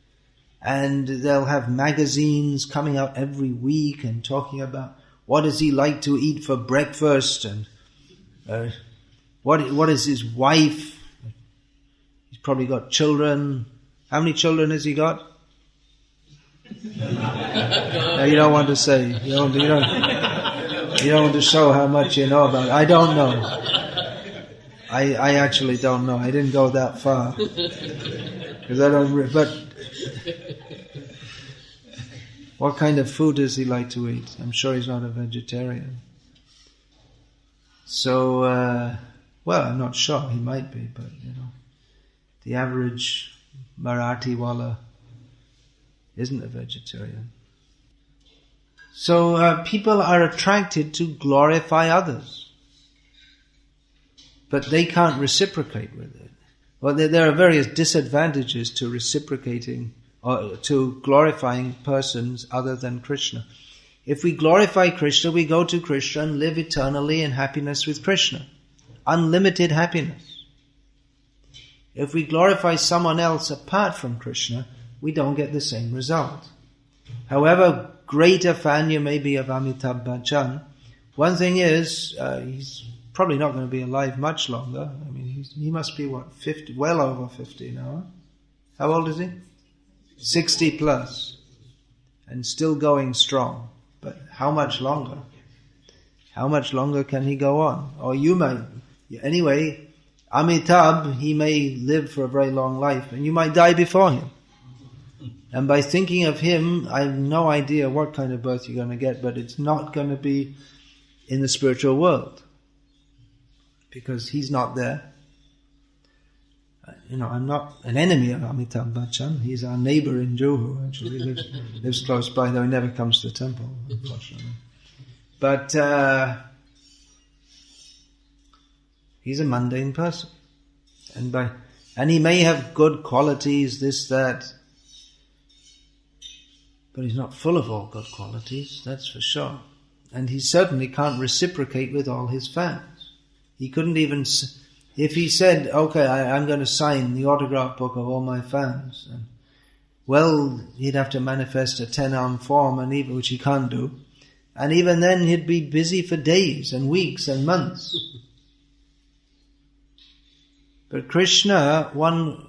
And they'll have magazines coming out every week and talking about what does he like to eat for breakfast and what is his wife. He's probably got children. How many children has he got? No, you don't want to say. You don't want to show how much you know about it. I don't know. I actually don't know. I didn't go that far. Because I don't. But what kind of food does he like to eat? I'm sure he's not a vegetarian. So, I'm not sure. He might be, but the average Marathi wala isn't a vegetarian. So people are attracted to glorify others. But they can't reciprocate with it. Well, there are various disadvantages to reciprocating or to glorifying persons other than Krishna. If we glorify Krishna, we go to Krishna and live eternally in happiness with Krishna. Unlimited happiness. If we glorify someone else apart from Krishna, we don't get the same result. However great a fan you may be of Amitabh Bachchan, one thing is, he's probably not going to be alive much longer. I mean, he must be 50, well over 50 now. How old is he? 60 plus. And still going strong. But how much longer? How much longer can he go on? Or you might. Anyway, Amitabh, he may live for a very long life and you might die before him. And by thinking of him, I have no idea what kind of birth you're going to get, but it's not going to be in the spiritual world. Because he's not there. I'm not an enemy of Amitabh Bachchan. He's our neighbor in Juhu, actually. He lives close by, though he never comes to the temple, unfortunately. But he's a mundane person. And he may have good qualities, this, that, but he's not full of all good qualities, that's for sure. And he certainly can't reciprocate with all his fans. He couldn't even, if he said, okay, I'm going to sign the autograph book of all my fans, well, he'd have to manifest a 10-arm form, which he can't do. And even then he'd be busy for days and weeks and months. But Krishna, one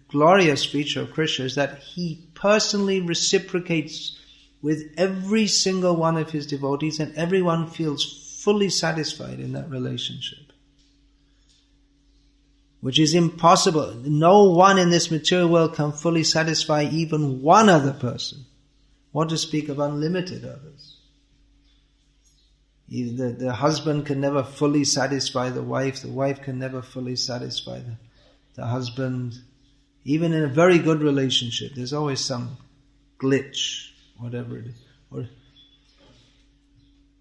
glorious feature of Krishna is that he personally reciprocates with every single one of his devotees, and everyone feels fully satisfied in that relationship. Which is impossible. No one in this material world can fully satisfy even one other person. What to speak of unlimited others? The husband can never fully satisfy the wife can never fully satisfy the husband. Even in a very good relationship, there's always some glitch, whatever it is.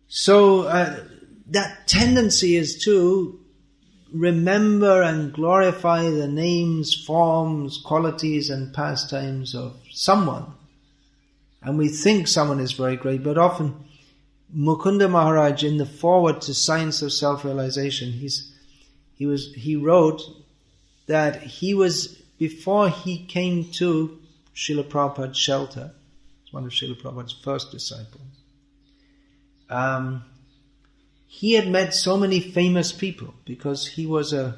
So that tendency is to remember and glorify the names, forms, qualities and pastimes of someone. And we think someone is very great, but often Mukunda Maharaj, in the foreword to Science of Self-Realization, he wrote that he was, before he came to Srila Prabhupada's shelter, one of Srila Prabhupada's first disciples, he had met so many famous people because he was a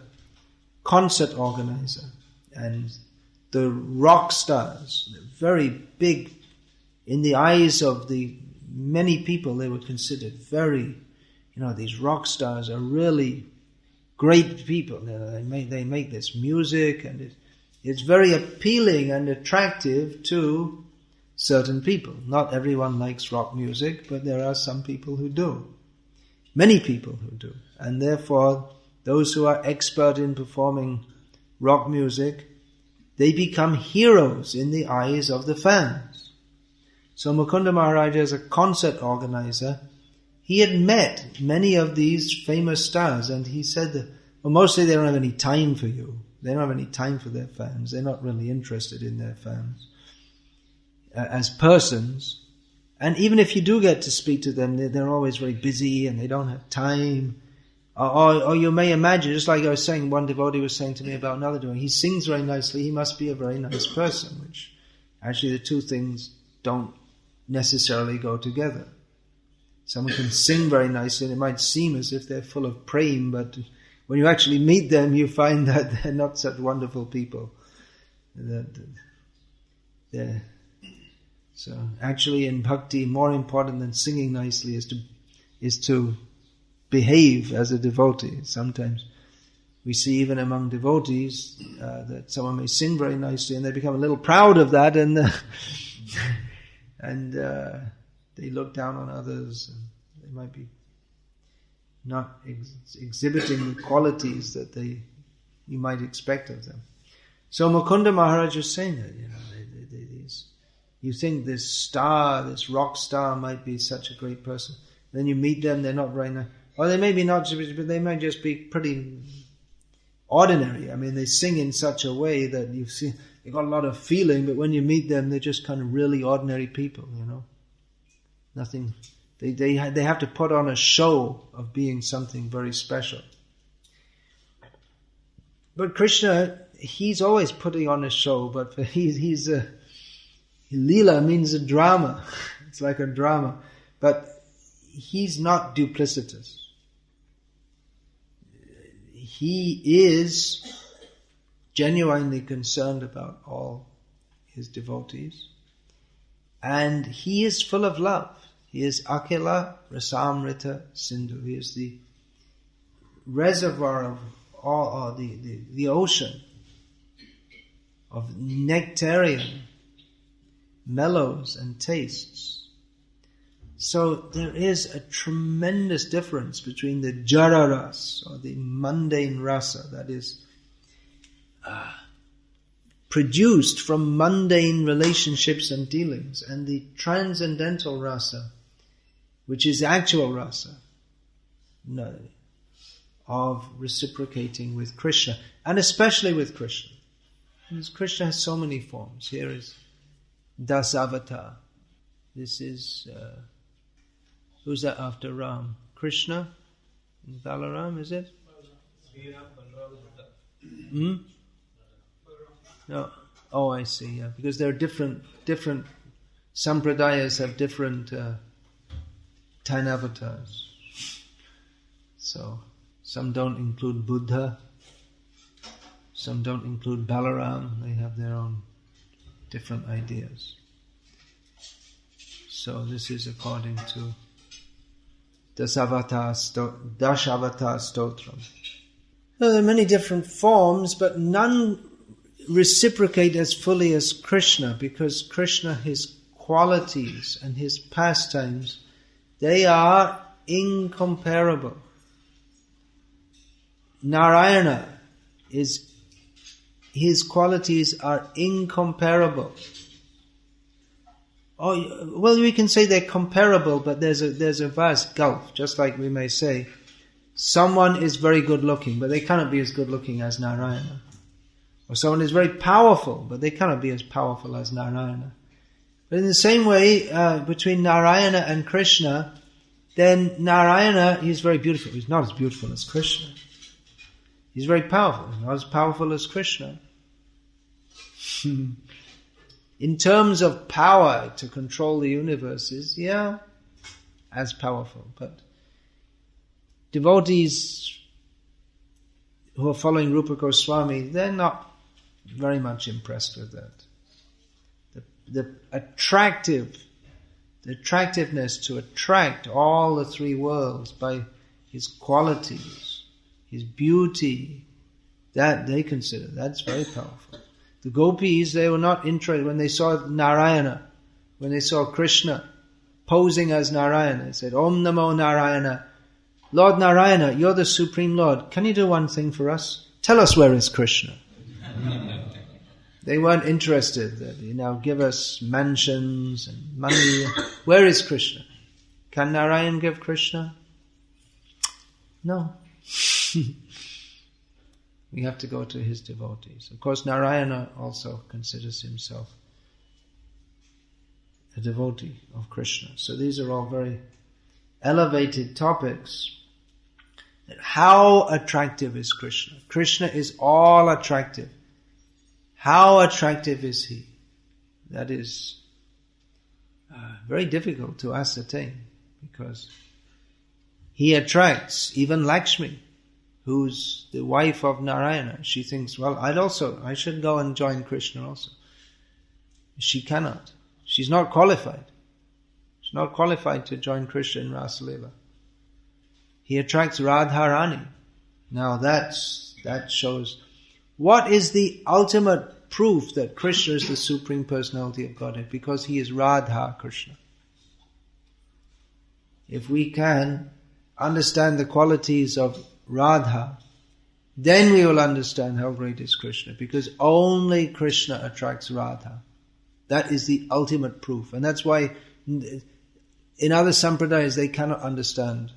concert organizer, and the rock stars, very big, in the eyes of the many people, they were considered very, these rock stars are really great people. They make this music, and it's very appealing and attractive to certain people. Not everyone likes rock music, but there are some people who do. Many people who do. And therefore, those who are expert in performing rock music, they become heroes in the eyes of the fans. So Mukunda Maharaj, as a concert organizer, he had met many of these famous stars, and he said that, well, mostly they don't have any time for you. They don't have any time for their fans. They're not really interested in their fans as persons. And even if you do get to speak to them, they're always very busy and they don't have time. Or you may imagine, just like I was saying, one devotee was saying to me about another devotee, he sings very nicely, he must be a very nice person, which actually the two things don't necessarily go together. Someone can sing very nicely and it might seem as if they're full of prem, but when you actually meet them, you find that they're not such wonderful people. So actually in bhakti, more important than singing nicely is to behave as a devotee. Sometimes we see even among devotees that someone may sing very nicely and they become a little proud of that, and they look down on others, and they might be not exhibiting the qualities that you might expect of them. So Mukunda Maharaj was saying that, you think this star, this rock star might be such a great person. Then you meet them, they're not very nice. Or they may be not, but they might just be pretty ordinary. I mean, they sing in such a way that you see they got a lot of feeling, but when you meet them, they're just kind of really ordinary people, Nothing. They have to put on a show of being something very special. But Krishna, he's always putting on a show, but he's a Leela means a drama. It's like a drama. But he's not duplicitous. He is genuinely concerned about all his devotees. And he is full of love. He is Akila Rasamrita Sindhu. He is the reservoir of all, the ocean of nectarian mellows and tastes. So there is a tremendous difference between the jara ras, or the mundane rasa, that is produced from mundane relationships and dealings, and the transcendental rasa, which is actual rasa, of reciprocating with Krishna, and especially with Krishna. Because Krishna has so many forms. Here is Dasavatar. This is, who's that after Ram? Krishna? Balaram, is it? No. Oh, I see, yeah. Because there are different sampradayas have different 10 avatars. So, some don't include Buddha, some don't include Balaram, they have their own different ideas. So this is according to Dasavatar Stotram. Well, there are many different forms, but none reciprocate as fully as Krishna, because Krishna, his qualities and his pastimes, they are incomparable. Narayana, his qualities are incomparable. Oh, well, we can say they're comparable, but there's a vast gulf. Just like we may say, someone is very good looking, but they cannot be as good looking as Narayana. Or someone is very powerful, but they cannot be as powerful as Narayana. But in the same way, between Narayana and Krishna, then Narayana, he's very beautiful. He's not as beautiful as Krishna. He's very powerful. He's not as powerful as Krishna. In terms of power to control the universes, yeah, as powerful. But devotees who are following Rupa Goswami, they're not very much impressed with that. The attractiveness to attract all the three worlds by his qualities, his beauty, that they consider, that's very powerful. The gopis, they were not interested when they saw Narayana, when they saw Krishna posing as Narayana. They said, Om Namo Narayana. Lord Narayana, you're the Supreme Lord. Can you do one thing for us? Tell us where is Krishna. They weren't interested that, give us mansions and money. Where is Krishna? Can Narayan give Krishna? No. We have to go to his devotees. Of course, Narayana also considers himself a devotee of Krishna. So these are all very elevated topics. How attractive is Krishna? Krishna is all attractive. How attractive is he? That is very difficult to ascertain, because he attracts even Lakshmi, who's the wife of Narayana. She thinks, well, I should go and join Krishna also. She cannot. She's not qualified. She's not qualified to join Krishna in Rasa Leela. He attracts Radharani. Now that shows, what is the ultimate proof that Krishna is the Supreme Personality of Godhead? Because he is Radha Krishna. If we can understand the qualities of Radha, then we will understand how great is Krishna, because only Krishna attracts Radha. That is the ultimate proof. And that's why in other sampradayas they cannot understand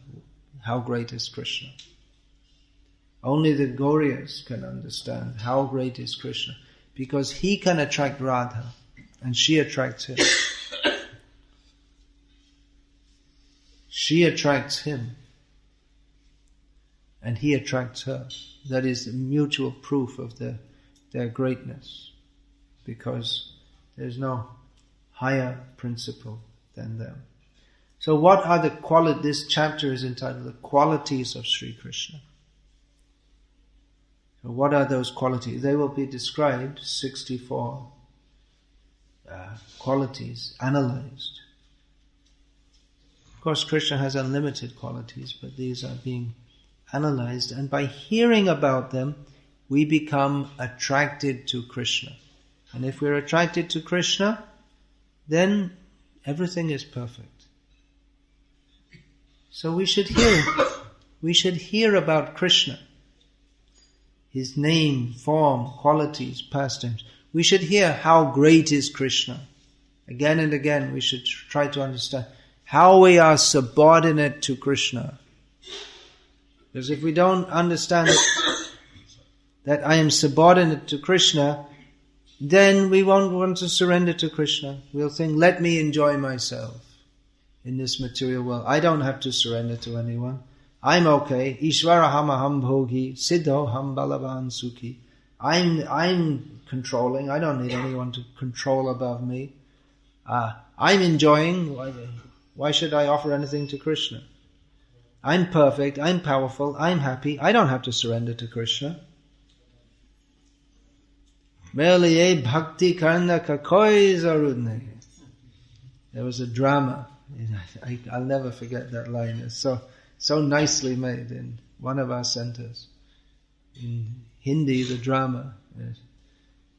how great is Krishna. Only the Gauriyas can understand how great is Krishna, because he can attract Radha and she attracts him. She attracts him and he attracts her. That is the mutual proof of their greatness, because there's no higher principle than them. So what are this chapter is entitled The Qualities of Sri Krishna. So what are those qualities? They will be described, 64 qualities, analyzed. Of course, Krishna has unlimited qualities, but these are being analyzed, and by hearing about them, we become attracted to Krishna. And if we're attracted to Krishna, then everything is perfect. So we should hear about Krishna, his name, form, qualities, pastimes. We should hear how great is Krishna. Again and again we should try to understand how we are subordinate to Krishna. Because if we don't understand that I am subordinate to Krishna, then we won't want to surrender to Krishna. We'll think, let me enjoy myself in this material world. I don't have to surrender to anyone. I'm okay. Ishvara hamaham bhogi, siddho ham balavan sukhi. I'm controlling. I don't need anyone to control above me. I'm enjoying. Why should I offer anything to Krishna? I'm perfect. I'm powerful. I'm happy. I don't have to surrender to Krishna. Merely Bhakti Karna kakoi zarudne. There was a drama. I'll never forget that line. It's so nicely made in one of our centers. In Hindi, the drama.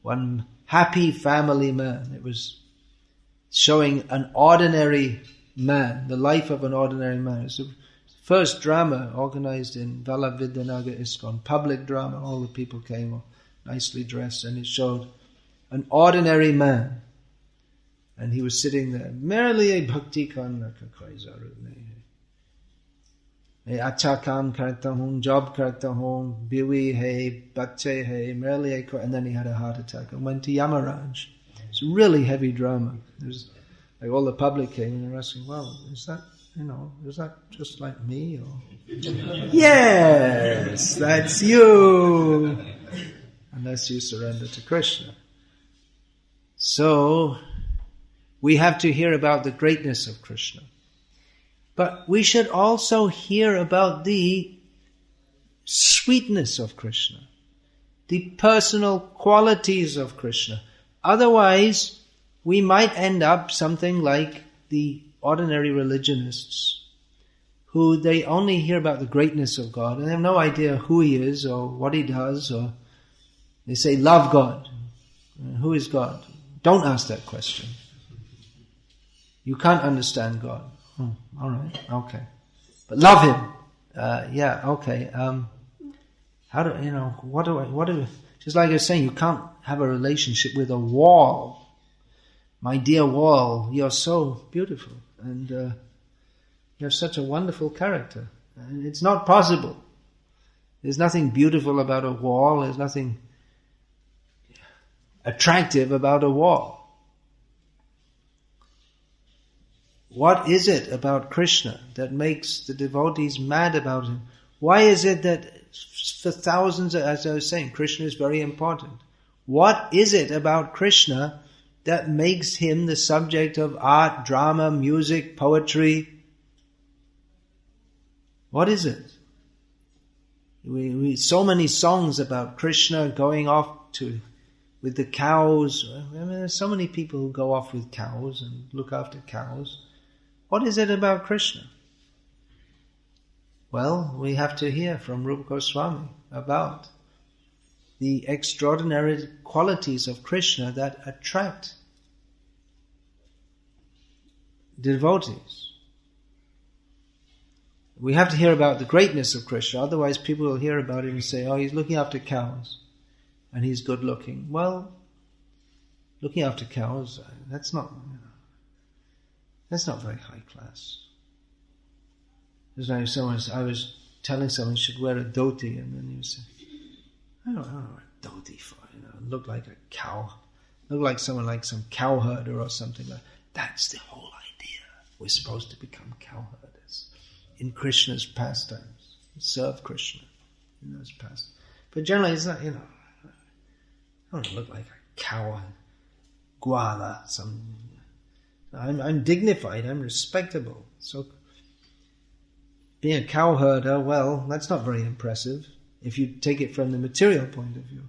One happy family man. It was showing an ordinary man, the life of an ordinary man. It's the first drama organized in Vallabhvidanagar ISKCON, public drama. All the people came nicely dressed, and it showed an ordinary man. And he was sitting there. Merely a bhakti karna ka koi zaroot nahi hai. Main acha kaam karta hoon, job karta hoon, biwi hai, bacche hai, merely a koi. And then he had a heart attack and went to Yamaraj. It's a really heavy drama. It was like all the public came and they were asking, well, is that just like me? Or yes, that's you. Unless you surrender to Krishna. So, we have to hear about the greatness of Krishna. But we should also hear about the sweetness of Krishna, the personal qualities of Krishna. Otherwise, we might end up something like the ordinary religionists, who they only hear about the greatness of God and they have no idea who He is or what He does, or they say, love God. Who is God? Don't ask that question. You can't understand God. Oh, all right, okay. But love Him. Yeah, okay. Just like I was saying, you can't have a relationship with a wall. My dear wall, you're so beautiful and you have such a wonderful character. And it's not possible. There's nothing beautiful about a wall. There's nothing attractive about a wall. What is it about Krishna that makes the devotees mad about Him? Why is it that for thousands, as I was saying, Krishna is very important. What is it about Krishna that makes Him the subject of art, drama, music, poetry? What is it? We so many songs about Krishna going off with the cows. I mean, there's so many people who go off with cows and look after cows. What is it about Krishna? Well, we have to hear from Rupa Goswami about the extraordinary qualities of Krishna that attract devotees. We have to hear about the greatness of Krishna, otherwise people will hear about him and say, oh, he's looking after cows and he's good looking. Well, looking after cows, that's not very high class. It's like I was telling someone should wear a dhoti, and then you say, I don't know what a dhoti for, look like a cow, look like someone like some cow herder or something like that. That's the whole idea. We're supposed to become cow herders in Krishna's pastimes, serve Krishna in those pastimes. But generally it's not, I don't look like a cow, gwala, I'm dignified, I'm respectable. So being a cow herder, well, that's not very impressive if you take it from the material point of view.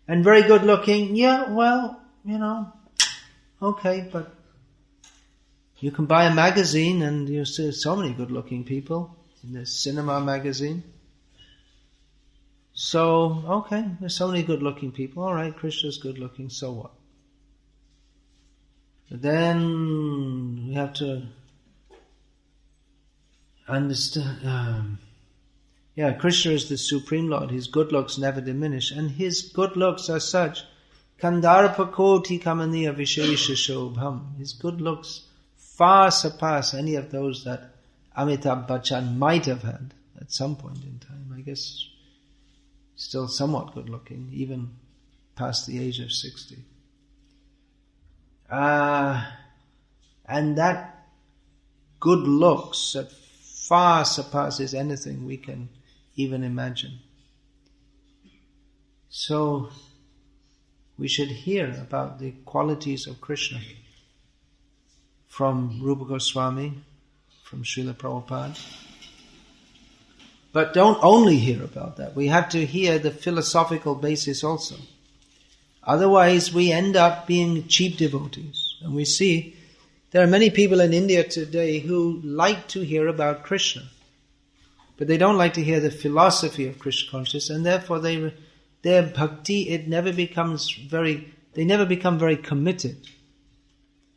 And very good looking, yeah, well, okay, but you can buy a magazine and you see so many good looking people in the cinema magazine. So, okay, there's so many good looking people. All right, Krishna's good looking, so what? But then we have to understand, Krishna is the Supreme Lord. His good looks never diminish. And his good looks are such, Kandarpa koti kamaniya vishesha shobham. His good looks far surpass any of those that Amitabh Bachchan might have had at some point in time. I guess still somewhat good looking, even past the age of 60. And that good looks that far surpasses anything we can even imagine. So we should hear about the qualities of Krishna from Rupa Goswami, from Srila Prabhupada. But don't only hear about that. We have to hear the philosophical basis also. Otherwise we end up being cheap devotees. And we see there are many people in India today who like to hear about Krishna, but they don't like to hear the philosophy of Krishna consciousness, and therefore their bhakti, they never become very committed,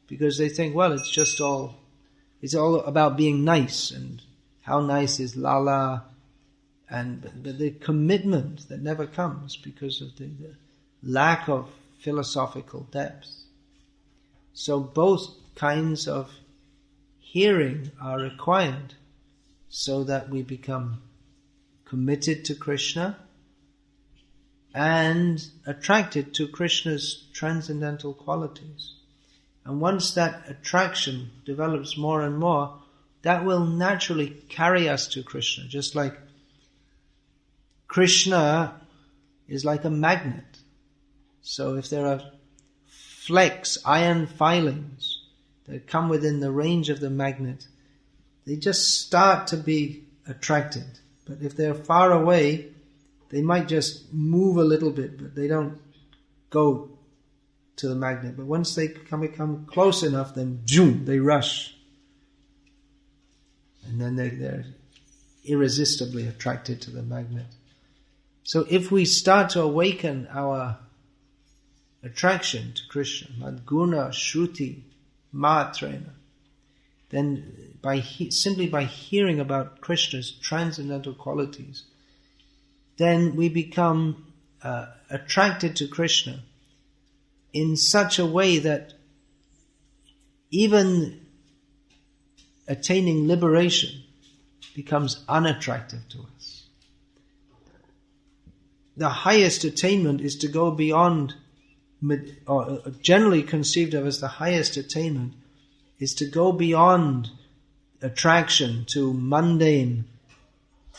because they think, well, it's all about being nice, and how nice is Lala, and the commitment that never comes because of the lack of philosophical depth. So both kinds of hearing are required so that we become committed to Krishna and attracted to Krishna's transcendental qualities. And once that attraction develops more and more, that will naturally carry us to Krishna. Just like Krishna is like a magnet. So if there are flecks, iron filings that come within the range of the magnet, they just start to be attracted. But if they're far away, they might just move a little bit, but they don't go to the magnet. But once they become close enough, then zoom, they rush. And then they're irresistibly attracted to the magnet. So if we start to awaken our attraction to Krishna, Madguna Shruti Matrena, then simply by hearing about Krishna's transcendental qualities, then we become attracted to Krishna in such a way that even attaining liberation becomes unattractive to us. The highest attainment is to go beyond, or generally conceived of as the highest attainment, is to go beyond attraction to mundane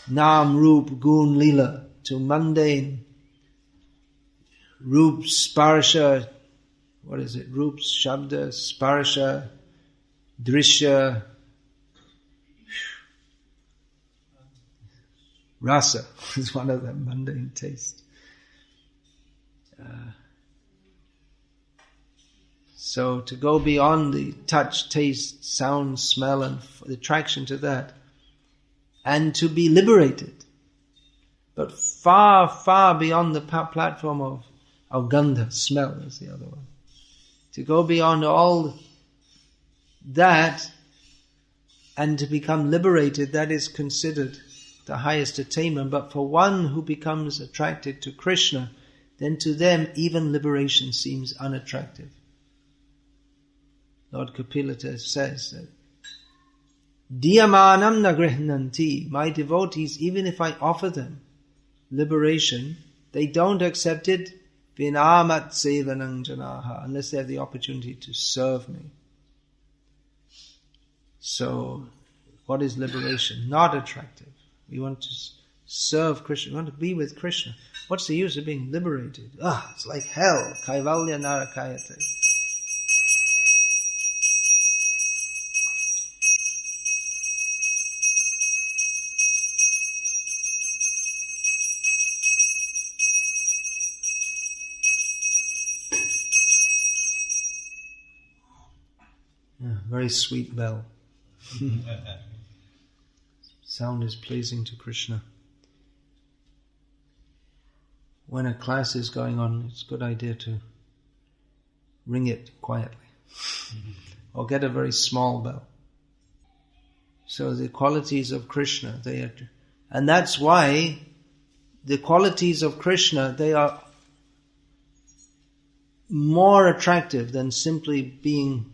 Nam, Rup, Gun, Lila, to mundane Rup, Sparsha, Rup, Shabda, Sparsha, Drishya, Rasa is one of them, mundane taste. So to go beyond the touch, taste, sound, smell, and the attraction to that, and to be liberated, but far, far beyond the platform of gandha, smell is the other one. To go beyond all that and to become liberated, that is considered the highest attainment. But for one who becomes attracted to Krishna, then to them even liberation seems unattractive. Lord Kapilata says that Diyamanam nagrihnanti, my devotees, even if I offer them liberation, they don't accept it vinamat sevanang janaha, unless they have the opportunity to serve me. So, what is liberation? Not attractive. We want to serve Krishna. We want to be with Krishna. What's the use of being liberated? It's like hell. Kaivalya narakayate. Very sweet bell. Sound is pleasing to Krishna. When a class is going on, it's a good idea to ring it quietly. or get a very small bell. So the qualities of Krishna, and that's why the qualities of Krishna, they are more attractive than simply being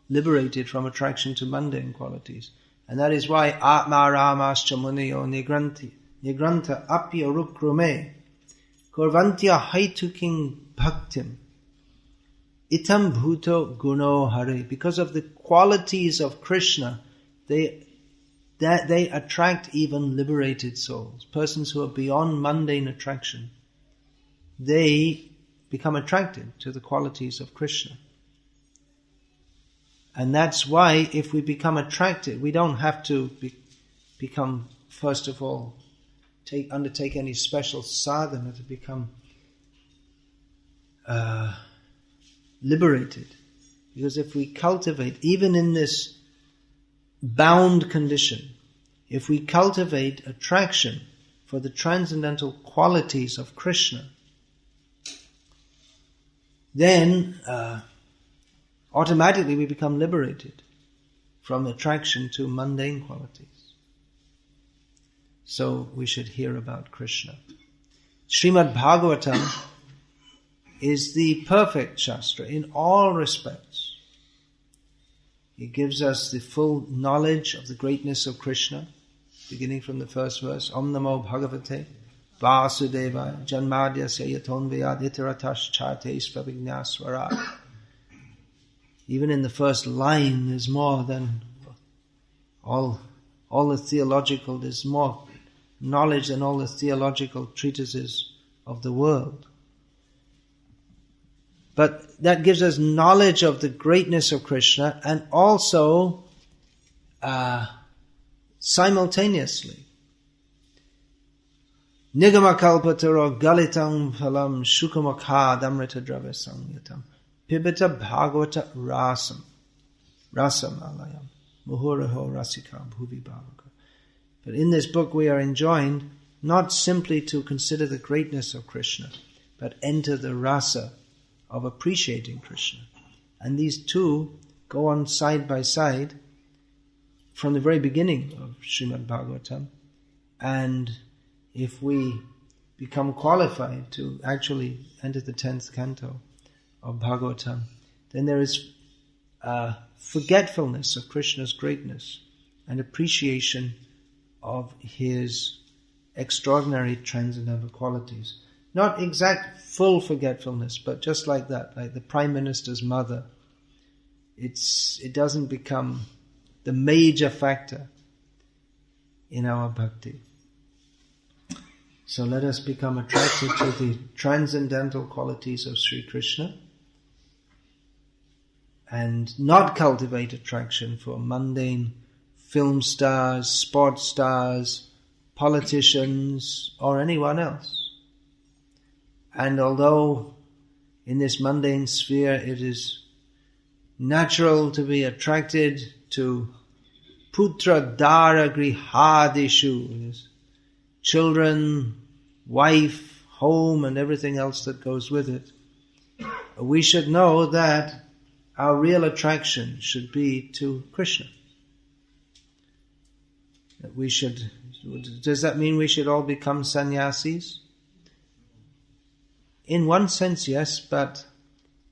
liberated from attraction to mundane qualities. And that is why Atma Ramascha Muniyo Nigranta Apya Rukrume Korvantya Haituking Bhaktim Itam Bhuto Guno Hare. Because of the qualities of Krishna, they attract even liberated souls, persons who are beyond mundane attraction. They become attracted to the qualities of Krishna. And that's why if we become attracted, we don't have to become, first of all, undertake any special sadhana to become liberated. Because if we cultivate, even in this bound condition, if we cultivate attraction for the transcendental qualities of Krishna, then automatically we become liberated from attraction to mundane qualities. So we should hear about Krishna. Srimad Bhagavatam is the perfect Shastra in all respects. It gives us the full knowledge of the greatness of Krishna, beginning from the first verse, Om Namo Bhagavate Vasudevaya Janmadhyasya Yatonvayad Itaratash Chates Pravignaswarat. Even in the first line, there's more than all the theological, there's more knowledge than all the theological treatises of the world. But that gives us knowledge of the greatness of Krishna, and also simultaneously Nigamakalpataro Galitam Phalam Shukamakha Damrita Dravya Sangyatam Pibita Bhagavata Rasam Alayam Muhuraho Rasika Bhuvi Bhavaka. But in this book we are enjoined not simply to consider the greatness of Krishna, but enter the rasa of appreciating Krishna. And these two go on side by side from the very beginning of Srimad Bhagavatam. And if we become qualified to actually enter the 10th canto of Bhagavatam, then there is forgetfulness of Krishna's greatness and appreciation of his extraordinary transcendental qualities. Not exact full forgetfulness, but just like that, like the Prime Minister's mother. It doesn't become the major factor in our bhakti. So let us become attracted to the transcendental qualities of Sri Krishna and not cultivate attraction for mundane film stars, sports stars, politicians, or anyone else. And although in this mundane sphere it is natural to be attracted to putra dara grihadishu, children, wife, home, and everything else that goes with it, we should know that our real attraction should be to Krishna. Does that mean we should all become sannyasis? In one sense, yes, but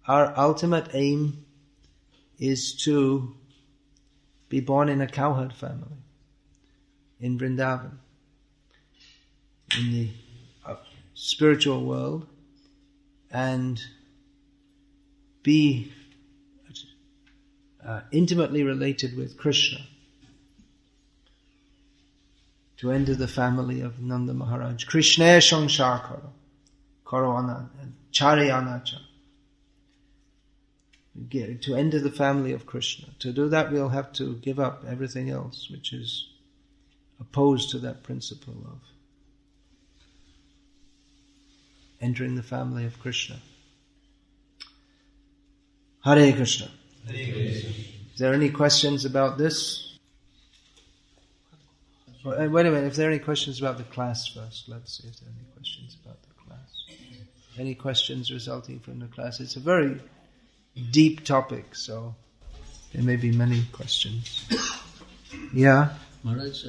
our ultimate aim is to be born in a cowherd family in Vrindavan, in the spiritual world, and be intimately related with Krishna, to enter the family of Nanda Maharaj. Krishna Shanshar Karo. Karana and Charayanacha. To enter the family of Krishna. To do that we'll have to give up everything else which is opposed to that principle of entering the family of Krishna. Hare Krishna. Hare Krishna. Is there any questions about this? Wait a minute, if there are any questions about the class first, let's see if there are any questions about the class. Any questions resulting from the class? It's a very deep topic, so there may be many questions. Yeah? Maharaj,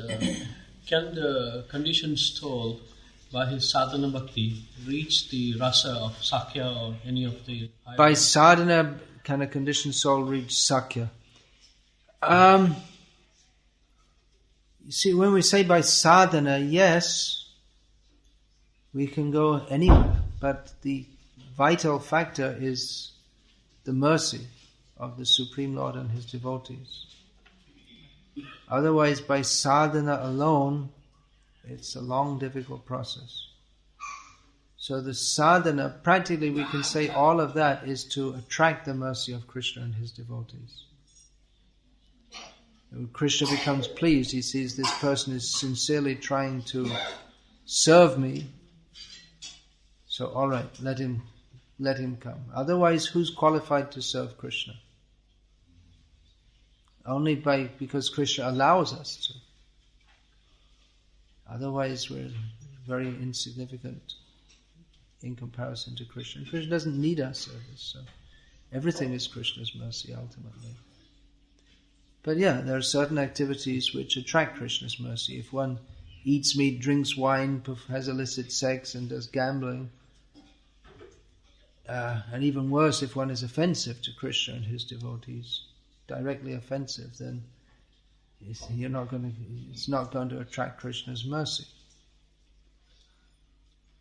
can the conditioned soul, by his sadhana bhakti, reach the rasa of Sakya or any of the higher... By sadhana, can a conditioned soul reach Sakya? You see, when we say by sadhana, yes, we can go anywhere, but the vital factor is the mercy of the Supreme Lord and His devotees. Otherwise, by sadhana alone, it's a long, difficult process. So the sadhana, practically we can say all of that is to attract the mercy of Krishna and His devotees. When Krishna becomes pleased, he sees this person is sincerely trying to serve me. So all right, let him come. Otherwise, who's qualified to serve Krishna? Only because Krishna allows us to. Otherwise, we're very insignificant in comparison to Krishna. And Krishna doesn't need our service, so everything is Krishna's mercy ultimately. But yeah, there are certain activities which attract Krishna's mercy. If one eats meat, drinks wine, has illicit sex and does gambling, and even worse, if one is offensive to Krishna and His devotees, directly offensive, then it's not going to attract Krishna's mercy.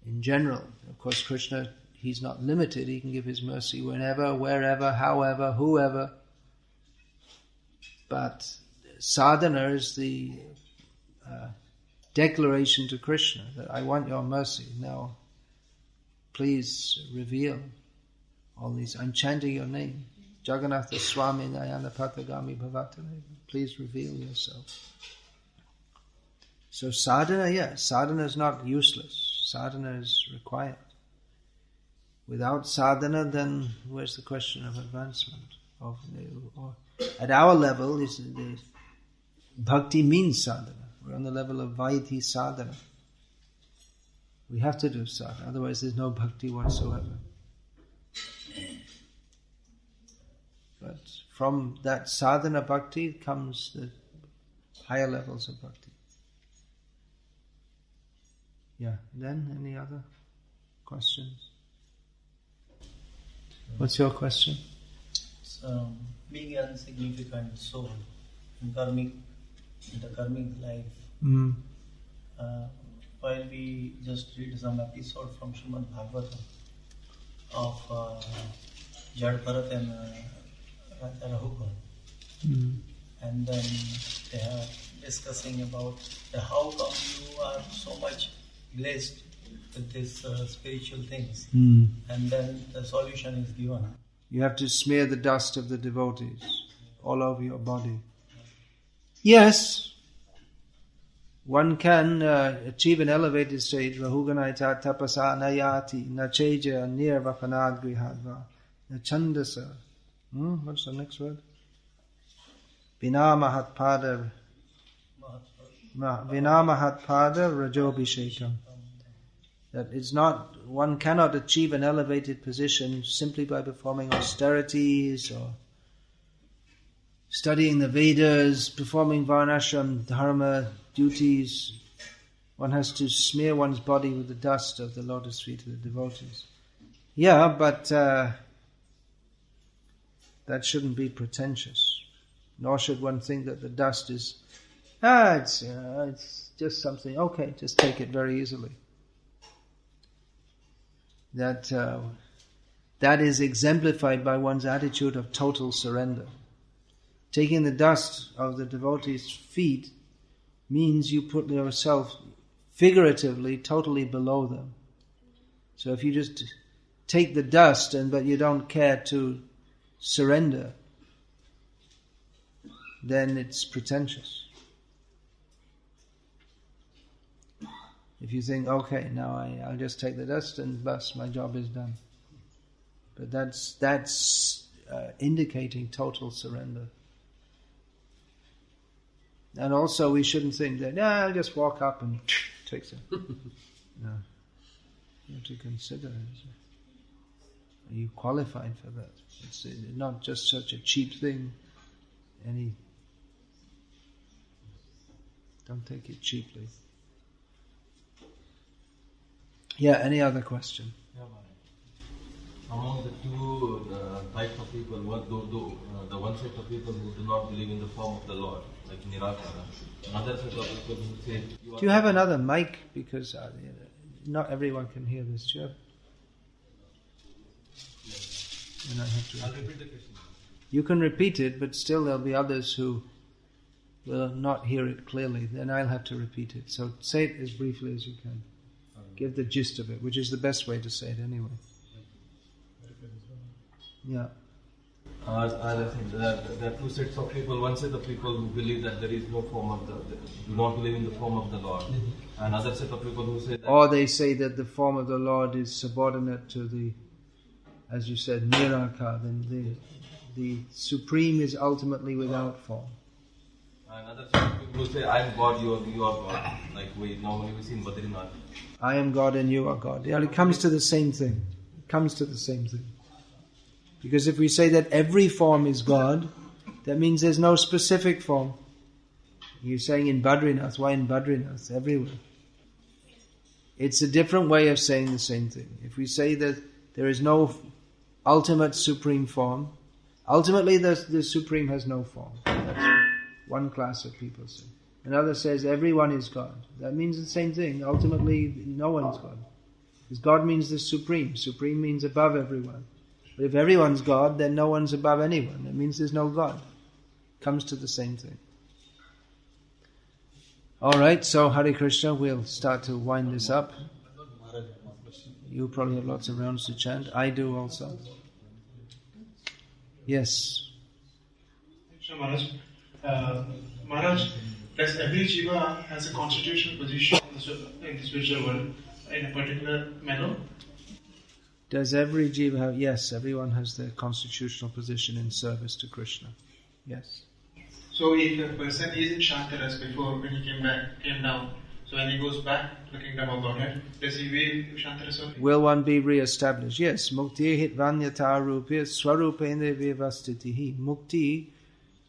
In general, of course, Krishna, He's not limited. He can give His mercy whenever, wherever, however, whoever. But sadhana is the declaration to Krishna that I want your mercy. Now, please reveal all these. I'm chanting your name. Jagannatha Swami Nayana Patagami Bhavatale. Please reveal yourself. So sadhana, sadhana is not useless. Sadhana is required. Without sadhana, then where's the question of advancement? At our level, bhakti means sadhana. We're on the level of vaidhi sadhana. We have to do sadhana, otherwise there's no bhakti whatsoever. But from that sadhana bhakti comes the higher levels of bhakti. Yeah, then any other questions? What's your question? So, being an insignificant soul in the karmic life, while we just read some episode from Srimad Bhagavatam of Jad Bharat and Raja Rahukal, and then they are discussing about how come you are so much blessed with these spiritual things, and then the solution is given. You have to smear the dust of the devotees all over your body. Yes, one can achieve an elevated stage. Rahuganaita tapasa nayati nacheja nirvapanad grihadva nachandasa. What's the next word? Vinamahatpada rajobhishekam. That it's not, one cannot achieve an elevated position simply by performing austerities or studying the Vedas, performing varnashram dharma duties. One has to smear one's body with the dust of the lotus feet of the devotees. Yeah, but that shouldn't be pretentious. Nor should one think that the dust is, it's just something, okay, just take it very easily. That is exemplified by one's attitude of total surrender. Taking the dust of the devotees' feet means you put yourself figuratively totally below them. So if you just take the dust but you don't care to surrender, then it's pretentious. If you think, okay, now I'll just take the dust and bus, my job is done. But that's indicating total surrender. And also we shouldn't think that, I'll just walk up and take some. No. You have to consider it. Are you qualified for that? It's not just such a cheap thing. Don't take it cheaply. Yeah, any other question? Among the two types of people, the one set of people who do not believe in the form of the Lord, like Nirakara, another set of people who say... Do you have another mic? Because not everyone can hear this. Do you have? And I have to I'll repeat the question. You can repeat it, but still there'll be others who will not hear it clearly. Then I'll have to repeat it. So say it as briefly as you can. Give the gist of it, which is the best way to say it anyway. Yeah. There are two sets of people. One set of people who believe that there is no form of do not believe in the form of the Lord. Another set of people who say that... Or they say that the form of the Lord is subordinate to the, as you said, Niraka. Then the Supreme is ultimately without form. Another set of people who say, I am God, you are God. Like we normally see in Badrinath. I am God and you are God. Yeah, it comes to the same thing. It comes to the same thing. Because if we say that every form is God, that means there's no specific form. You're saying in Badrinath. Why in Badrinath? Everywhere. It's a different way of saying the same thing. If we say that there is no ultimate supreme form, ultimately the Supreme has no form. That's one class of people say. Another says everyone is God. That means the same thing. Ultimately, no one's God. Because God means the Supreme. Supreme means above everyone. But if everyone's God, then no one's above anyone. That means there's no God. Comes to the same thing. Alright, so Hare Krishna, we'll start to wind this up. You probably have lots of rounds to chant. I do also. Yes. Maharaj, Maharaj, does every jiva has a constitutional position in the spiritual world in a particular manner? Does every jiva have? Yes, everyone has their constitutional position in service to Krishna. Yes. So if a person is in Shantaras before when he came down, so when he goes back to the kingdom of Godhead, does he will Shantaras only? Will one be re-established? Yes. Mukti hit vanyata rupi swarupendra vivastitihi. Mukti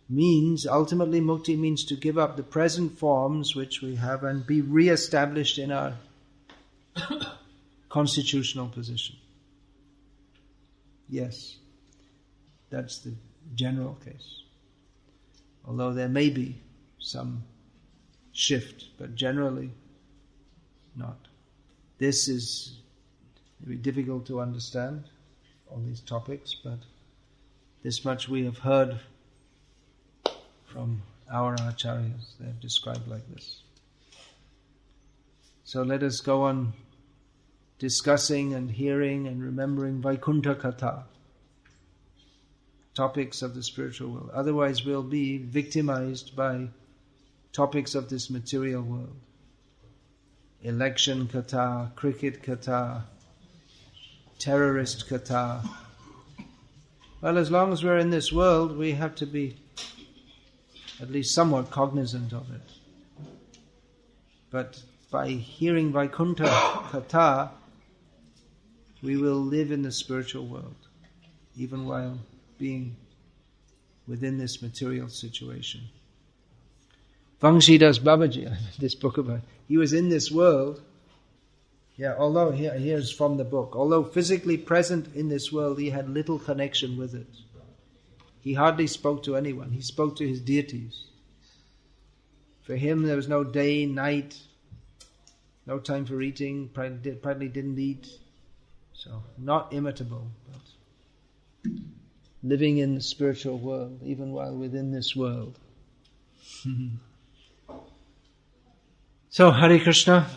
means, ultimately mukti means to give up the present forms which we have and be re-established in our constitutional position. Yes. That's the general case. Although there may be some shift, but generally not. This is maybe difficult to understand, all these topics, but this much we have heard from our acharyas. They have described like this. So let us go on discussing and hearing and remembering Vaikuntha Katha, topics of the spiritual world. Otherwise we'll be victimized by topics of this material world. Election Katha, cricket Katha, terrorist Katha. Well, as long as we're in this world, we have to be at least somewhat cognizant of it. But by hearing Vaikuntha Katha, we will live in the spiritual world, even while being within this material situation. Vangshidas Babaji, this book about, he was in this world, although here's from the book, although physically present in this world, he had little connection with it. He hardly spoke to anyone. He spoke to his deities. For him, there was no day, night, no time for eating, probably didn't eat. So, not imitable, but living in the spiritual world, even while within this world. So, Hare Krishna.